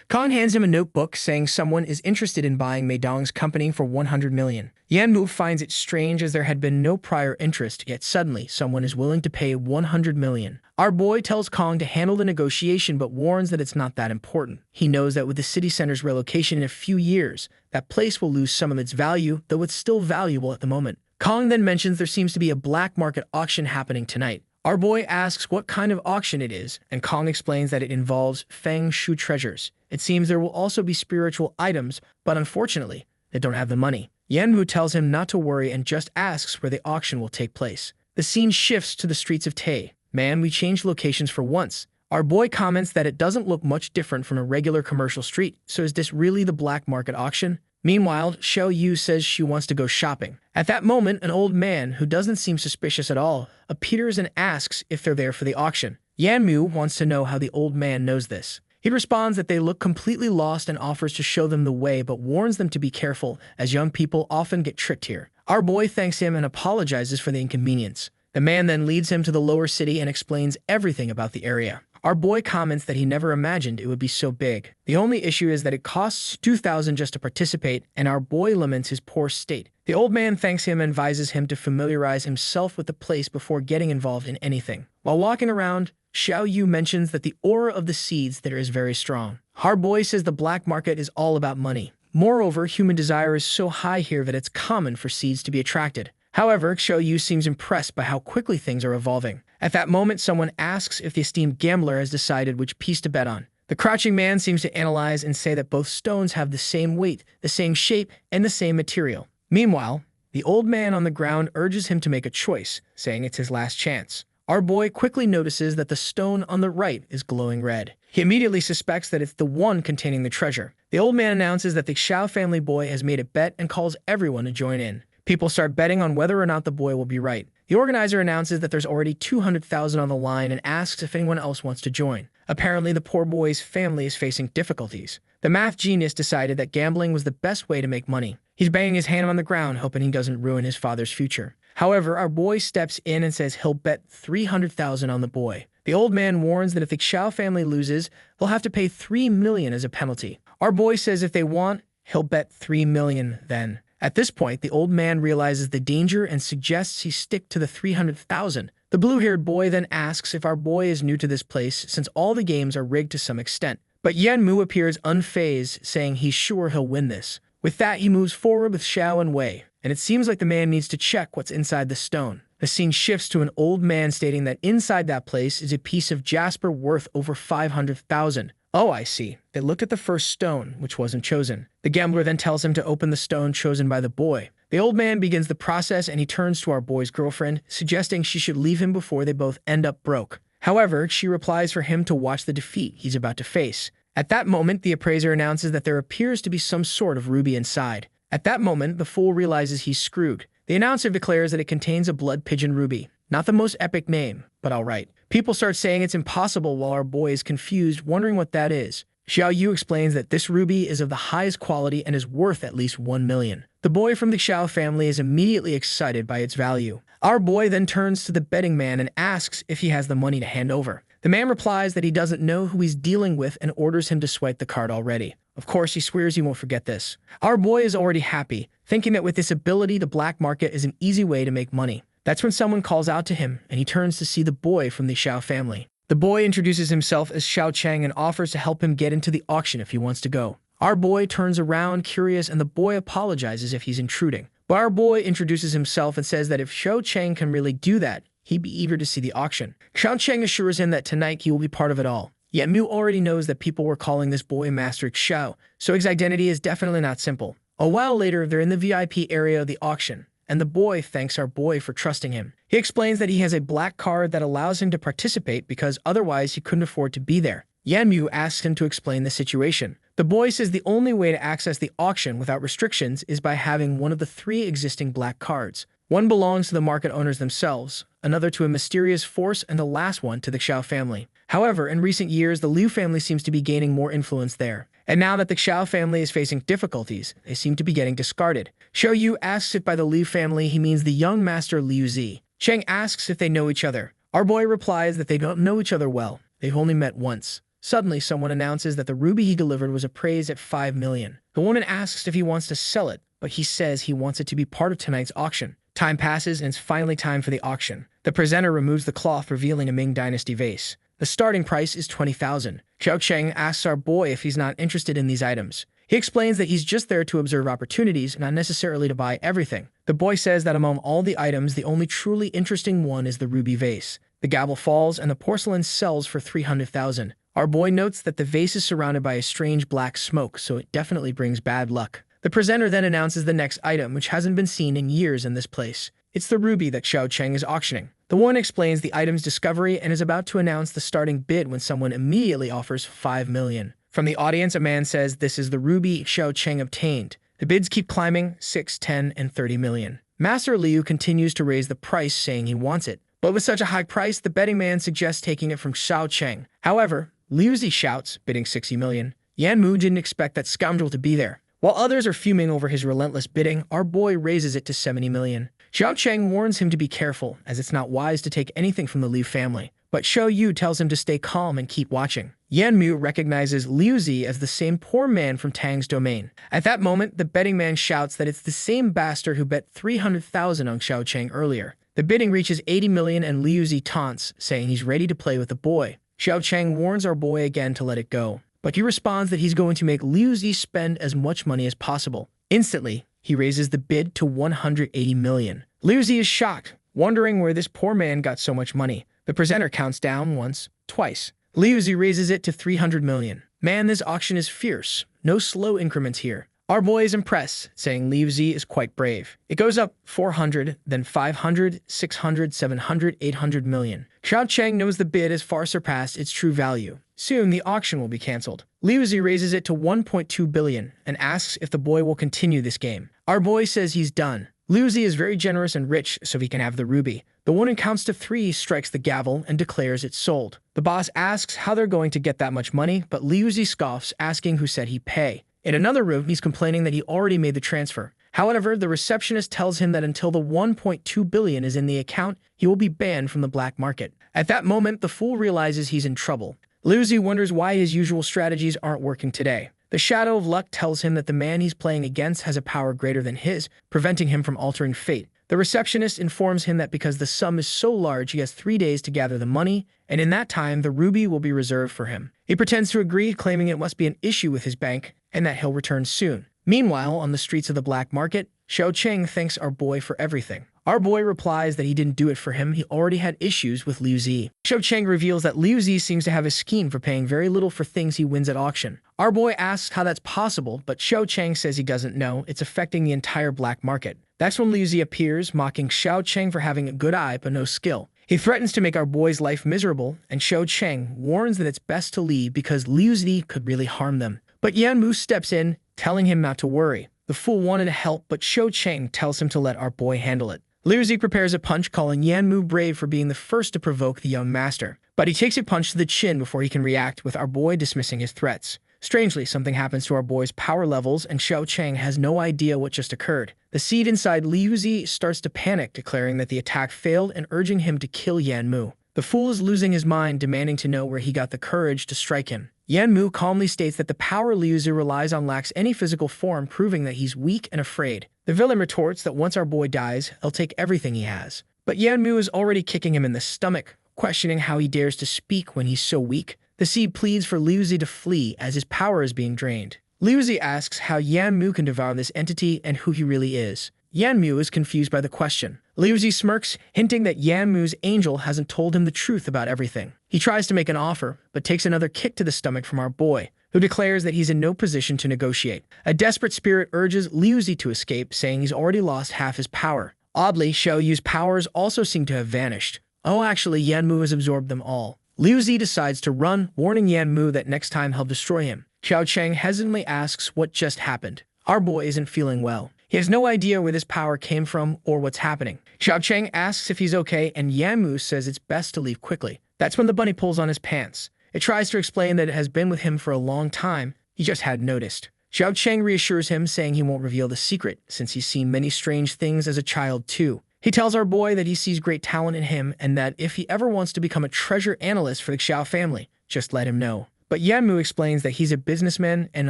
Kong hands him a notebook saying someone is interested in buying Meidong's company for 100 million. Yanmu finds it strange as there had been no prior interest, yet suddenly someone is willing to pay 100 million. Our boy tells Kong to handle the negotiation but warns that it's not that important. He knows that with the city center's relocation in a few years, that place will lose some of its value, though it's still valuable at the moment. Kong then mentions there seems to be a black market auction happening tonight. Our boy asks what kind of auction it is, and Kong explains that it involves Feng Shui treasures. It seems there will also be spiritual items, but unfortunately, they don't have the money. Yanwu tells him not to worry and just asks where the auction will take place. The scene shifts to the streets of Tay. Man, we changed locations for once. Our boy comments that it doesn't look much different from a regular commercial street, so is this really the black market auction? Meanwhile, Xiao Yu says she wants to go shopping. At that moment, an old man, who doesn't seem suspicious at all, appears and asks if they're there for the auction. Yanmu wants to know how the old man knows this. He responds that they look completely lost and offers to show them the way but warns them to be careful, as young people often get tricked here. Our boy thanks him and apologizes for the inconvenience. The man then leads him to the lower city and explains everything about the area. Our boy comments that he never imagined it would be so big. The only issue is that it costs 2,000 just to participate, and our boy laments his poor state. The old man thanks him and advises him to familiarize himself with the place before getting involved in anything. While walking around, Xiao Yu mentions that the aura of the seeds there is very strong. Our boy says the black market is all about money. Moreover, human desire is so high here that it's common for seeds to be attracted. However, Xiao Yu seems impressed by how quickly things are evolving. At that moment, someone asks if the esteemed gambler has decided which piece to bet on. The crouching man seems to analyze and say that both stones have the same weight, the same shape, and the same material. Meanwhile, the old man on the ground urges him to make a choice, saying it's his last chance. Our boy quickly notices that the stone on the right is glowing red. He immediately suspects that it's the one containing the treasure. The old man announces that the Xiao family boy has made a bet and calls everyone to join in. People start betting on whether or not the boy will be right. The organizer announces that there's already 200,000 on the line and asks if anyone else wants to join. Apparently, the poor boy's family is facing difficulties. The math genius decided that gambling was the best way to make money. He's banging his hand on the ground, hoping he doesn't ruin his father's future. However, our boy steps in and says he'll bet 300,000 on the boy. The old man warns that if the Xiao family loses, they'll have to pay 3 million as a penalty. Our boy says if they want, he'll bet 3 million then. At this point, the old man realizes the danger and suggests he stick to the 300,000. The blue-haired boy then asks if our boy is new to this place since all the games are rigged to some extent. But Yanmu appears unfazed, saying he's sure he'll win this. With that, he moves forward with Xiao and Wei, and it seems like the man needs to check what's inside the stone. The scene shifts to an old man stating that inside that place is a piece of jasper worth over 500,000. Oh, I see. They looked at the first stone, which wasn't chosen. The gambler then tells him to open the stone chosen by the boy. The old man begins the process and he turns to our boy's girlfriend, suggesting she should leave him before they both end up broke. However, she replies for him to watch the defeat he's about to face. At that moment, the appraiser announces that there appears to be some sort of ruby inside. At that moment, the fool realizes he's screwed. The announcer declares that it contains a blood pigeon ruby. Not the most epic name, but alright. People start saying it's impossible while our boy is confused, wondering what that is. Xiao Yu explains that this ruby is of the highest quality and is worth at least 1 million. The boy from the Xiao family is immediately excited by its value. Our boy then turns to the betting man and asks if he has the money to hand over. The man replies that he doesn't know who he's dealing with and orders him to swipe the card already. Of course, he swears he won't forget this. Our boy is already happy, thinking that with this ability, the black market is an easy way to make money. That's when someone calls out to him, and he turns to see the boy from the Xiao family. The boy introduces himself as Xiao Cheng and offers to help him get into the auction if he wants to go. Our boy turns around, curious, and the boy apologizes if he's intruding. But our boy introduces himself and says that if Xiao Cheng can really do that, he'd be eager to see the auction. Xiao Cheng assures him that tonight he will be part of it all. Yet Mu already knows that people were calling this boy Master Xiao, so his identity is definitely not simple. A while later, they're in the VIP area of the auction, and the boy thanks our boy for trusting him. He explains that he has a black card that allows him to participate because otherwise he couldn't afford to be there. Yanmu asks him to explain the situation. The boy says the only way to access the auction without restrictions is by having one of the 3 existing black cards. One belongs to the market owners themselves, another to a mysterious force, and the last one to the Xiao family. However, in recent years, the Liu family seems to be gaining more influence there. And now that the Xiao family is facing difficulties, they seem to be getting discarded. Xiao Yu asks if by the Liu family he means the young master Liu Zi. Cheng asks if they know each other. Our boy replies that they don't know each other well. They've only met once. Suddenly, someone announces that the ruby he delivered was appraised at 5 million. The woman asks if he wants to sell it, but he says he wants it to be part of tonight's auction. Time passes and it's finally time for the auction. The presenter removes the cloth, revealing a Ming Dynasty vase. The starting price is 20,000. Xiao Cheng asks our boy if he's not interested in these items. He explains that he's just there to observe opportunities, not necessarily to buy everything. The boy says that among all the items, the only truly interesting one is the ruby vase. The gavel falls and the porcelain sells for 300,000. Our boy notes that the vase is surrounded by a strange black smoke, so it definitely brings bad luck. The presenter then announces the next item, which hasn't been seen in years in this place. It's the ruby that Xiao Cheng is auctioning. The woman explains the item's discovery and is about to announce the starting bid when someone immediately offers 5 million. From the audience, a man says this is the ruby Xiao Cheng obtained. The bids keep climbing, 6, 10, and 30 million. Master Liu continues to raise the price, saying he wants it. But with such a high price, the betting man suggests taking it from Xiao Cheng. However, Liu Zi shouts, bidding 60 million. Yan Mu didn't expect that scoundrel to be there. While others are fuming over his relentless bidding, our boy raises it to 70 million. Xiao Cheng warns him to be careful, as it's not wise to take anything from the Liu family. But Shou Yu tells him to stay calm and keep watching. Yan Mu recognizes Liu Zi as the same poor man from Tang's domain. At that moment, the betting man shouts that it's the same bastard who bet 300,000 on Xiao Cheng earlier. The bidding reaches 80 million and Liu Zi taunts, saying he's ready to play with the boy. Xiao Cheng warns our boy again to let it go, but he responds that he's going to make Liu Zi spend as much money as possible. Instantly, he raises the bid to 180 million. Liu Zi is shocked, wondering where this poor man got so much money. The presenter counts down once, twice. Liu Zi raises it to 300 million. Man, this auction is fierce. No slow increments here. Our boy is impressed, saying Liu Zi is quite brave. It goes up 400, then 500, 600, 700, 800 million. Xiao Cheng knows the bid has far surpassed its true value. Soon, the auction will be cancelled. Liu Zi raises it to 1.2 billion and asks if the boy will continue this game. Our boy says he's done. Liu Zi is very generous and rich, so he can have the ruby. The woman counts to 3, strikes the gavel, and declares it's sold. The boss asks how they're going to get that much money, but Liu Zi scoffs, asking who said he'd pay. In another room, he's complaining that he already made the transfer. However, the receptionist tells him that until the 1.2 billion is in the account, he will be banned from the black market. At that moment, the fool realizes he's in trouble. Liu Zi wonders why his usual strategies aren't working today. The shadow of luck tells him that the man he's playing against has a power greater than his, preventing him from altering fate. The receptionist informs him that because the sum is so large, he has 3 days to gather the money, and in that time, the ruby will be reserved for him. He pretends to agree, claiming it must be an issue with his bank, and that he'll return soon. Meanwhile, on the streets of the black market, Xiao Cheng thanks our boy for everything. Our boy replies that he didn't do it for him, he already had issues with Liu Zi. Xiao Cheng reveals that Liu Zi seems to have a scheme for paying very little for things he wins at auction. Our boy asks how that's possible, but Xiao Cheng says he doesn't know, it's affecting the entire black market. That's when Liu Zi appears, mocking Xiao Cheng for having a good eye but no skill. He threatens to make our boy's life miserable, and Xiao Cheng warns that it's best to leave because Liu Zi could really harm them. But Yan Mu steps in, telling him not to worry. The fool wanted to help, but Xiao Cheng tells him to let our boy handle it. Liu Zi prepares a punch, calling Yan Mu brave for being the first to provoke the young master. But he takes a punch to the chin before he can react, with our boy dismissing his threats. Strangely, something happens to our boy's power levels, and Xiao Cheng has no idea what just occurred. The seed inside Liu Zi starts to panic, declaring that the attack failed and urging him to kill Yan Mu. The fool is losing his mind, demanding to know where he got the courage to strike him. Yan Mu calmly states that the power Liu Zi relies on lacks any physical form, proving that he's weak and afraid. The villain retorts that once our boy dies, he'll take everything he has. But Yan Mu is already kicking him in the stomach, questioning how he dares to speak when he's so weak. The seed pleads for Liu Zi to flee as his power is being drained. Liu Zi asks how Yan Mu can devour this entity and who he really is. Yan Mu is confused by the question. Liu Zi smirks, hinting that Yan Mu's angel hasn't told him the truth about everything. He tries to make an offer, but takes another kick to the stomach from our boy, who declares that he's in no position to negotiate. A desperate spirit urges Liu Zi to escape, saying he's already lost half his power. Oddly, Xiao Yu's powers also seem to have vanished. Oh, actually, Yan Mu has absorbed them all. Liu Zi decides to run, warning Yan Mu that next time he'll destroy him. Xiao Cheng hesitantly asks what just happened. Our boy isn't feeling well. He has no idea where this power came from or what's happening. Xiao Cheng asks if he's okay, and Yan Mu says it's best to leave quickly. That's when the bunny pulls on his pants. It tries to explain that it has been with him for a long time, he just hadn't noticed. Xiao Cheng reassures him, saying he won't reveal the secret, since he's seen many strange things as a child too. He tells our boy that he sees great talent in him, and that if he ever wants to become a treasure analyst for the Xiao family, just let him know. but Yanmu explains that he's a businessman and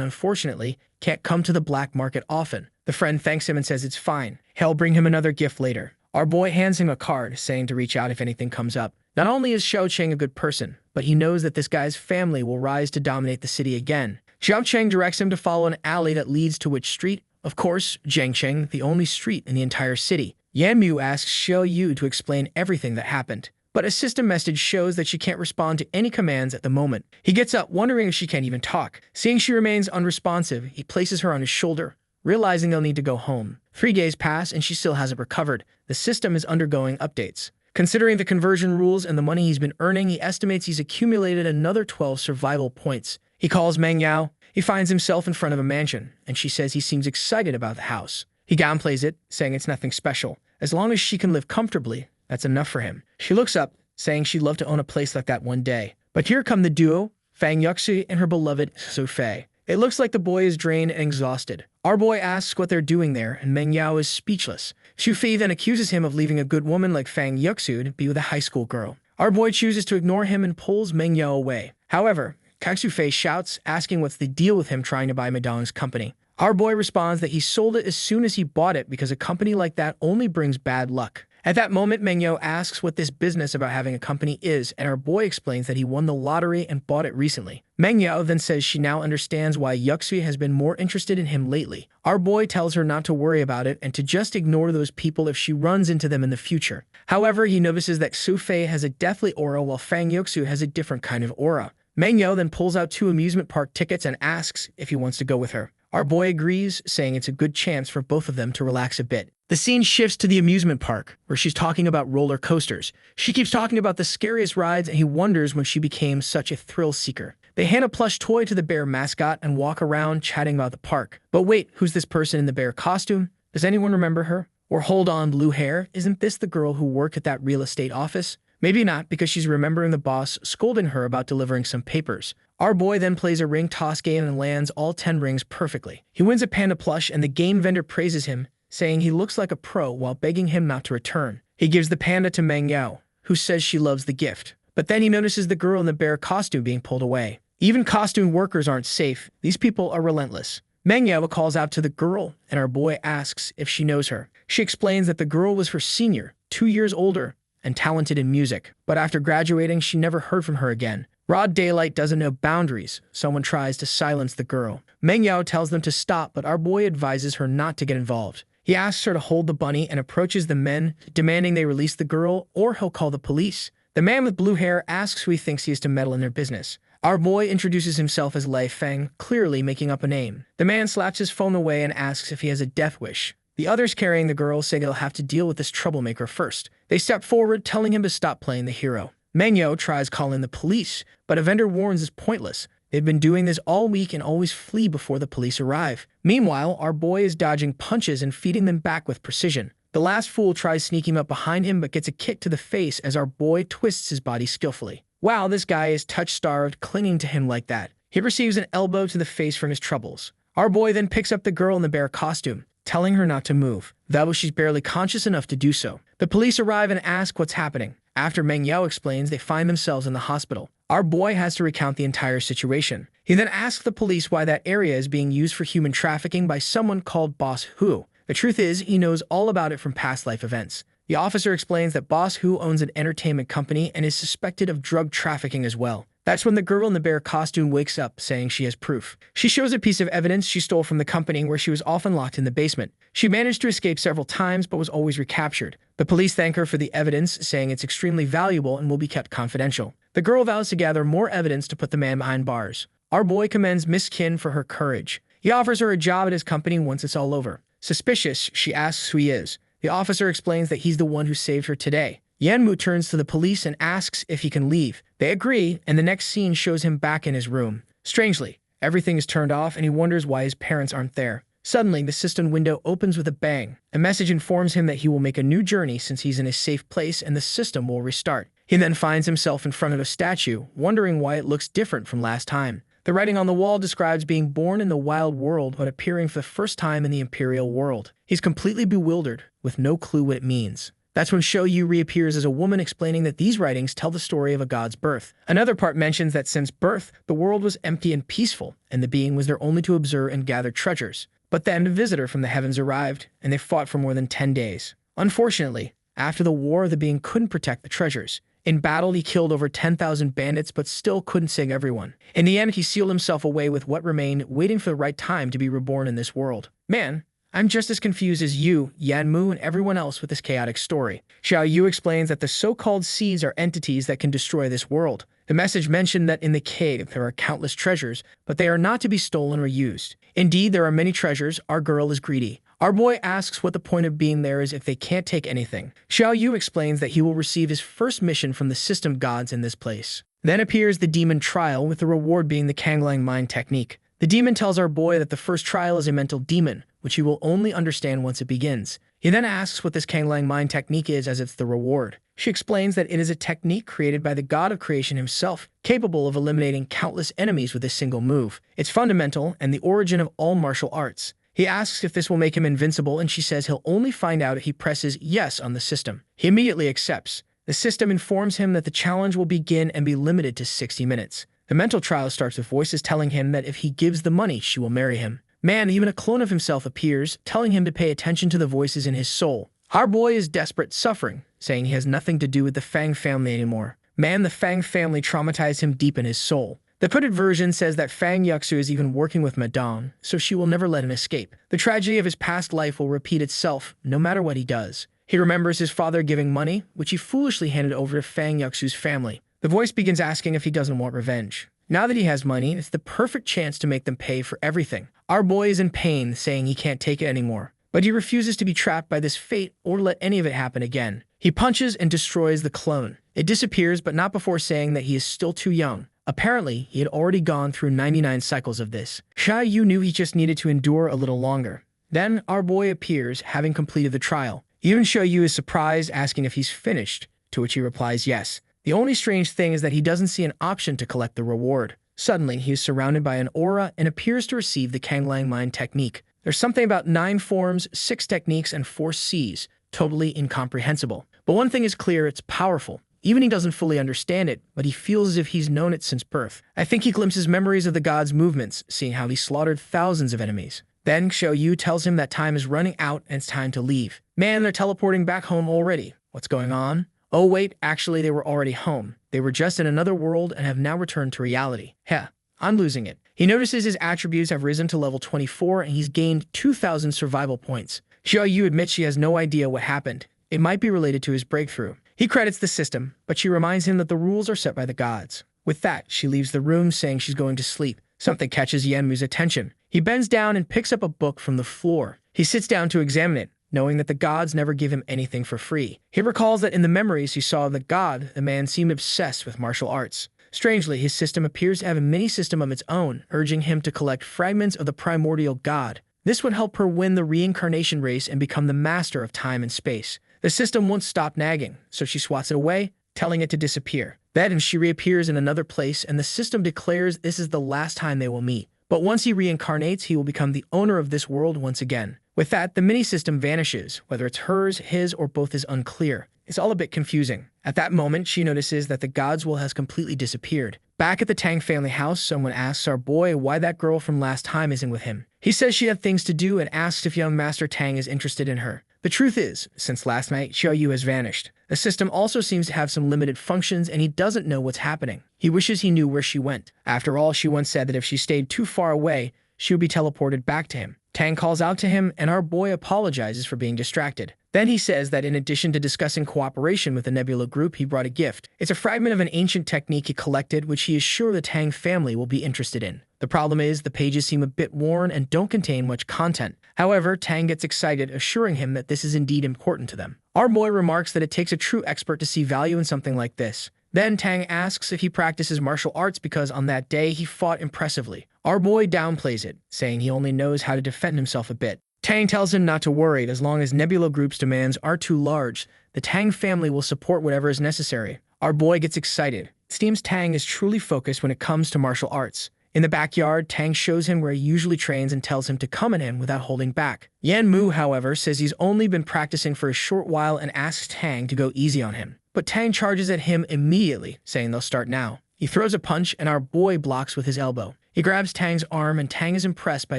unfortunately can't come to the black market often. The friend thanks him and says it's fine. He'll bring him another gift later. Our boy hands him a card saying to reach out if anything comes up. Not only is Xiao Cheng a good person, but he knows that this guy's family will rise to dominate the city again. Xiao Cheng directs him to follow an alley that leads to which street? Of course, Jiangcheng, the only street in the entire city. Yanmu asks Xiao Yu to explain everything that happened, but a system message shows that she can't respond to any commands at the moment. He gets up, wondering if she can't even talk. Seeing she remains unresponsive, he places her on his shoulder, realizing they'll need to go home. 3 days pass and she still hasn't recovered. The system is undergoing updates. Considering the conversion rules and the money he's been earning, he estimates he's accumulated another 12 survival points. He calls Meng Yao. He finds himself in front of a mansion, and she says he seems excited about the house. He downplays it, saying it's nothing special. As long as she can live comfortably, that's enough for him. She looks up, saying she'd love to own a place like that one day. But here come the duo, Fang Yuxi and her beloved Su Fei. It looks like the boy is drained and exhausted. Our boy asks what they're doing there, and Meng Yao is speechless. Xu Fei then accuses him of leaving a good woman like Fang Yuxu to be with a high school girl. Our boy chooses to ignore him and pulls Meng Yao away. However, Xu Fei shouts, asking what's the deal with him trying to buy Madong's company. Our boy responds that he sold it as soon as he bought it because a company like that only brings bad luck. At that moment, Meng Yao asks what this business about having a company is, and our boy explains that he won the lottery and bought it recently. Meng Yao then says she now understands why Yuxi has been more interested in him lately. Our boy tells her not to worry about it and to just ignore those people if she runs into them in the future. However, he notices that Su Fei has a deathly aura while Fang Yuxu has a different kind of aura. Meng Yao then pulls out 2 amusement park tickets and asks if he wants to go with her. Our boy agrees, saying it's a good chance for both of them to relax a bit. The scene shifts to the amusement park, where she's talking about roller coasters. She keeps talking about the scariest rides, and he wonders when she became such a thrill seeker. They hand a plush toy to the bear mascot and walk around chatting about the park. But wait, who's this person in the bear costume? Does anyone remember her? Or hold on, blue hair, isn't this the girl who worked at that real estate office? Maybe not, because she's remembering the boss scolding her about delivering some papers. Our boy then plays a ring toss game and lands all 10 rings perfectly. He wins a panda plush and the game vendor praises him, saying he looks like a pro while begging him not to return. He gives the panda to Meng Yao, who says she loves the gift. But then he notices the girl in the bear costume being pulled away. Even costume workers aren't safe. These people are relentless. Meng Yao calls out to the girl, and our boy asks if she knows her. She explains that the girl was her senior, 2 years older, and talented in music. But after graduating, she never heard from her again. Broad daylight doesn't know boundaries. Someone tries to silence the girl. Meng Yao tells them to stop, but our boy advises her not to get involved. He asks her to hold the bunny and approaches the men, demanding they release the girl or he'll call the police. The man with blue hair asks who he thinks he is to meddle in their business. Our boy introduces himself as Lei Feng, clearly making up a name. The man slaps his phone away and asks if he has a death wish. The others carrying the girl say they'll have to deal with this troublemaker first. They step forward, telling him to stop playing the hero. Meng Yao tries calling the police, but a vendor warns it's pointless. They've been doing this all week and always flee before the police arrive. Meanwhile, our boy is dodging punches and feeding them back with precision. The last fool tries sneaking up behind him but gets a kick to the face as our boy twists his body skillfully. Wow, this guy is touch-starved, clinging to him like that. He receives an elbow to the face from his troubles. Our boy then picks up the girl in the bear costume, telling her not to move, though she's barely conscious enough to do so. The police arrive and ask what's happening. After Meng Yao explains, they find themselves in the hospital. Our boy has to recount the entire situation. He then asks the police why that area is being used for human trafficking by someone called Boss Hu. The truth is, he knows all about it from past life events. The officer explains that Boss Hu owns an entertainment company and is suspected of drug trafficking as well. That's when the girl in the bear costume wakes up, saying she has proof. She shows a piece of evidence she stole from the company where she was often locked in the basement. She managed to escape several times but was always recaptured. The police thank her for the evidence, saying it's extremely valuable and will be kept confidential. The girl vows to gather more evidence to put the man behind bars. Our boy commends Miss Kin for her courage. He offers her a job at his company once it's all over. Suspicious, she asks who he is. The officer explains that he's the one who saved her today. Yanmu turns to the police and asks if he can leave. They agree, and the next scene shows him back in his room. Strangely, everything is turned off and he wonders why his parents aren't there. Suddenly, the system window opens with a bang. A message informs him that he will make a new journey since he's in a safe place and the system will restart. He then finds himself in front of a statue, wondering why it looks different from last time. The writing on the wall describes being born in the wild world but appearing for the first time in the imperial world. He's completely bewildered, with no clue what it means. That's when Shou Yu reappears as a woman explaining that these writings tell the story of a god's birth. Another part mentions that since birth, the world was empty and peaceful, and the being was there only to observe and gather treasures. But then a visitor from the heavens arrived, and they fought for more than 10 days. Unfortunately, after the war, the being couldn't protect the treasures. In battle, he killed over 10,000 bandits, but still couldn't save everyone. In the end, he sealed himself away with what remained, waiting for the right time to be reborn in this world. Man, I'm just as confused as you, Yanmu, and everyone else with this chaotic story. Xiao Yu explains that the so-called seeds are entities that can destroy this world. The message mentioned that in the cave there are countless treasures, but they are not to be stolen or used. Indeed, there are many treasures. Our girl is greedy. Our boy asks what the point of being there is if they can't take anything. Xiao Yu explains that he will receive his first mission from the system gods in this place. Then appears the demon trial, with the reward being the Kanglang mind technique. The demon tells our boy that the first trial is a mental demon, which he will only understand once it begins. He then asks what this Kanglang mind technique is as it's the reward. She explains that it is a technique created by the god of creation himself, capable of eliminating countless enemies with a single move. It's fundamental and the origin of all martial arts. He asks if this will make him invincible, and she says he'll only find out if he presses yes on the system. He immediately accepts. The system informs him that the challenge will begin and be limited to 60 minutes. The mental trial starts with voices telling him that if he gives the money, she will marry him. Man, even a clone of himself appears, telling him to pay attention to the voices in his soul. Our boy is desperate, suffering, saying he has nothing to do with the Fang family anymore. Man, the Fang family traumatized him deep in his soul. The printed version says that Fang Yuxu is even working with Madame, so she will never let him escape. The tragedy of his past life will repeat itself, no matter what he does. He remembers his father giving money, which he foolishly handed over to Fang Yuxu's family. The voice begins asking if he doesn't want revenge. Now that he has money, it's the perfect chance to make them pay for everything. Our boy is in pain, saying he can't take it anymore. But he refuses to be trapped by this fate or let any of it happen again. He punches and destroys the clone. It disappears, but not before saying that he is still too young. Apparently, he had already gone through 99 cycles of this. Xiao Yu knew he just needed to endure a little longer. Then, our boy appears, having completed the trial. Even Xiao Yu is surprised, asking if he's finished, to which he replies yes. The only strange thing is that he doesn't see an option to collect the reward. Suddenly, he is surrounded by an aura and appears to receive the Kanglang mind technique. There's something about 9 forms, 6 techniques, and 4 Cs, totally incomprehensible. But one thing is clear, it's powerful. Even he doesn't fully understand it, but he feels as if he's known it since birth. I think he glimpses memories of the god's movements, seeing how he slaughtered thousands of enemies. Then Xiao Yu tells him that time is running out and it's time to leave. Man, they're teleporting back home already. What's going on? Oh wait, actually they were already home. They were just in another world and have now returned to reality. Heh, I'm losing it. He notices his attributes have risen to level 24 and he's gained 2,000 survival points. Xiao Yu admits she has no idea what happened. It might be related to his breakthrough. He credits the system, but she reminds him that the rules are set by the gods. With that, she leaves the room saying she's going to sleep. Something catches Yanmu's attention. He bends down and picks up a book from the floor. He sits down to examine it, knowing that the gods never give him anything for free. He recalls that in the memories he saw of the god, the man seemed obsessed with martial arts. Strangely, his system appears to have a mini-system of its own, urging him to collect fragments of the primordial god. This would help her win the reincarnation race and become the master of time and space. The system won't stop nagging, so she swats it away, telling it to disappear. Then she reappears in another place, and the system declares this is the last time they will meet. But once he reincarnates, he will become the owner of this world once again. With that, the mini-system vanishes. Whether it's hers, his, or both is unclear. It's all a bit confusing. At that moment, she notices that the god's will has completely disappeared. Back at the Tang family house, someone asks our boy why that girl from last time isn't with him. He says she had things to do and asks if young Master Tang is interested in her. The truth is, since last night, Xiao Yu has vanished. The system also seems to have some limited functions and he doesn't know what's happening. He wishes he knew where she went. After all, she once said that if she stayed too far away, she would be teleported back to him. Tang calls out to him and our boy apologizes for being distracted. Then he says that in addition to discussing cooperation with the Nebula group, he brought a gift. It's a fragment of an ancient technique he collected, which he is sure the Tang family will be interested in. The problem is, the pages seem a bit worn and don't contain much content. However, Tang gets excited, assuring him that this is indeed important to them. Our boy remarks that it takes a true expert to see value in something like this. Then Tang asks if he practices martial arts because on that day he fought impressively. Our boy downplays it, saying he only knows how to defend himself a bit. Tang tells him not to worry, as long as Nebula Group's demands are too large, the Tang family will support whatever is necessary. Our boy gets excited. It seems Tang is truly focused when it comes to martial arts. In the backyard, Tang shows him where he usually trains and tells him to come at him without holding back. Yanmu, however, says he's only been practicing for a short while and asks Tang to go easy on him. But Tang charges at him immediately, saying they'll start now. He throws a punch and our boy blocks with his elbow. He grabs Tang's arm and Tang is impressed by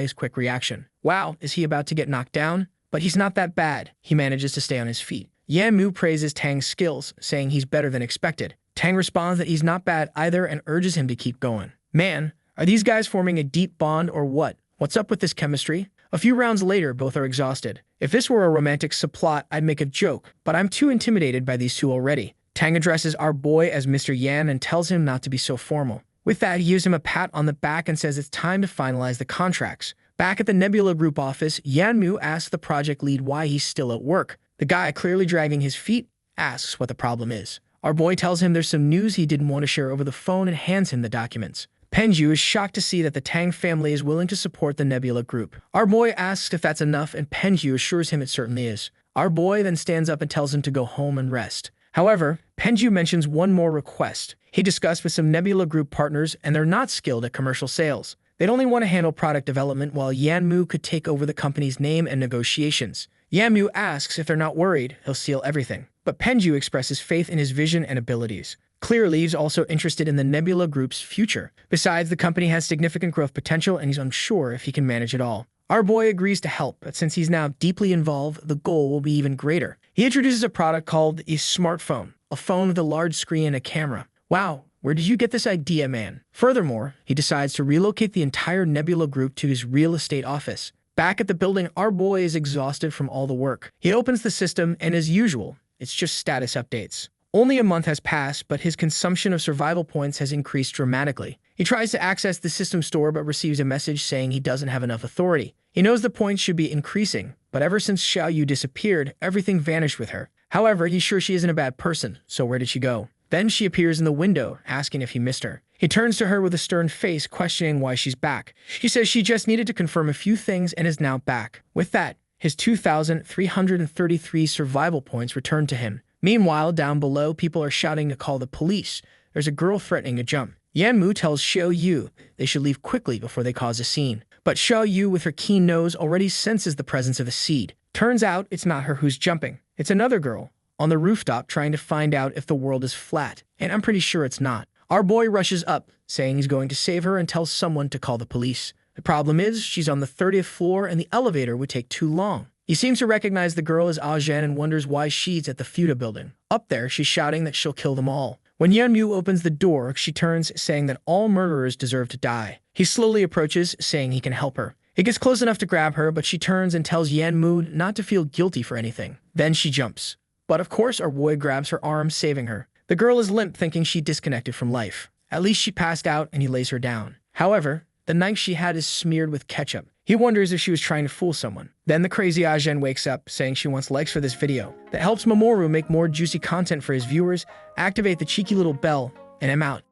his quick reaction. Wow, is he about to get knocked down? But he's not that bad. He manages to stay on his feet. Yanmu praises Tang's skills, saying he's better than expected. Tang responds that he's not bad either and urges him to keep going. Man, are these guys forming a deep bond or what? What's up with this chemistry? A few rounds later, both are exhausted. If this were a romantic subplot, I'd make a joke, but I'm too intimidated by these two already. Tang addresses our boy as Mr. Yan and tells him not to be so formal. With that, he gives him a pat on the back and says it's time to finalize the contracts. Back at the Nebula Group office, Yanmu asks the project lead why he's still at work. The guy, clearly dragging his feet, asks what the problem is. Our boy tells him there's some news he didn't want to share over the phone and hands him the documents. Penju is shocked to see that the Tang family is willing to support the Nebula Group. Our boy asks if that's enough, and Penju assures him it certainly is. Our boy then stands up and tells him to go home and rest. However, Penju mentions one more request. He discussed with some Nebula Group partners, and they're not skilled at commercial sales. They'd only want to handle product development while Yanmu could take over the company's name and negotiations. Yanmu asks if they're not worried, he'll steal everything. But Penju expresses faith in his vision and abilities. Clearly, he's also interested in the Nebula Group's future. Besides, the company has significant growth potential and he's unsure if he can manage it all. Our boy agrees to help, but since he's now deeply involved, the goal will be even greater. He introduces a product called a smartphone, a phone with a large screen and a camera. Wow, where did you get this idea, man? Furthermore, he decides to relocate the entire Nebula Group to his real estate office. Back at the building, our boy is exhausted from all the work. He opens the system, and as usual, it's just status updates. Only a month has passed, but his consumption of survival points has increased dramatically. He tries to access the system store but receives a message saying he doesn't have enough authority. He knows the points should be increasing, but ever since Xiaoyu disappeared, everything vanished with her. However, he's sure she isn't a bad person, so where did she go? Then she appears in the window, asking if he missed her. He turns to her with a stern face, questioning why she's back. She says she just needed to confirm a few things and is now back. With that, his 2,333 survival points return to him. Meanwhile, down below, people are shouting to call the police. There's a girl threatening to jump. Yanmu tells Xiaoyu they should leave quickly before they cause a scene. But Xiaoyu, with her keen nose, already senses the presence of a seed. Turns out it's not her who's jumping. It's another girl on the rooftop trying to find out if the world is flat, and I'm pretty sure it's not. Our boy rushes up, saying he's going to save her and tells someone to call the police. The problem is, she's on the 30th floor and the elevator would take too long. He seems to recognize the girl as Ajen and wonders why she's at the Fuda building. Up there, she's shouting that she'll kill them all. When Yanmu opens the door, she turns, saying that all murderers deserve to die. He slowly approaches, saying he can help her. He gets close enough to grab her, but she turns and tells Yanmu not to feel guilty for anything. Then she jumps. But of course, our boy grabs her arm, saving her. The girl is limp, thinking she disconnected from life. At least she passed out, and he lays her down. However, the knife she had is smeared with ketchup. He wonders if she was trying to fool someone. Then the crazy Ajen wakes up, saying she wants likes for this video. That helps Mamoru make more juicy content for his viewers, activate the cheeky little bell, and I'm out.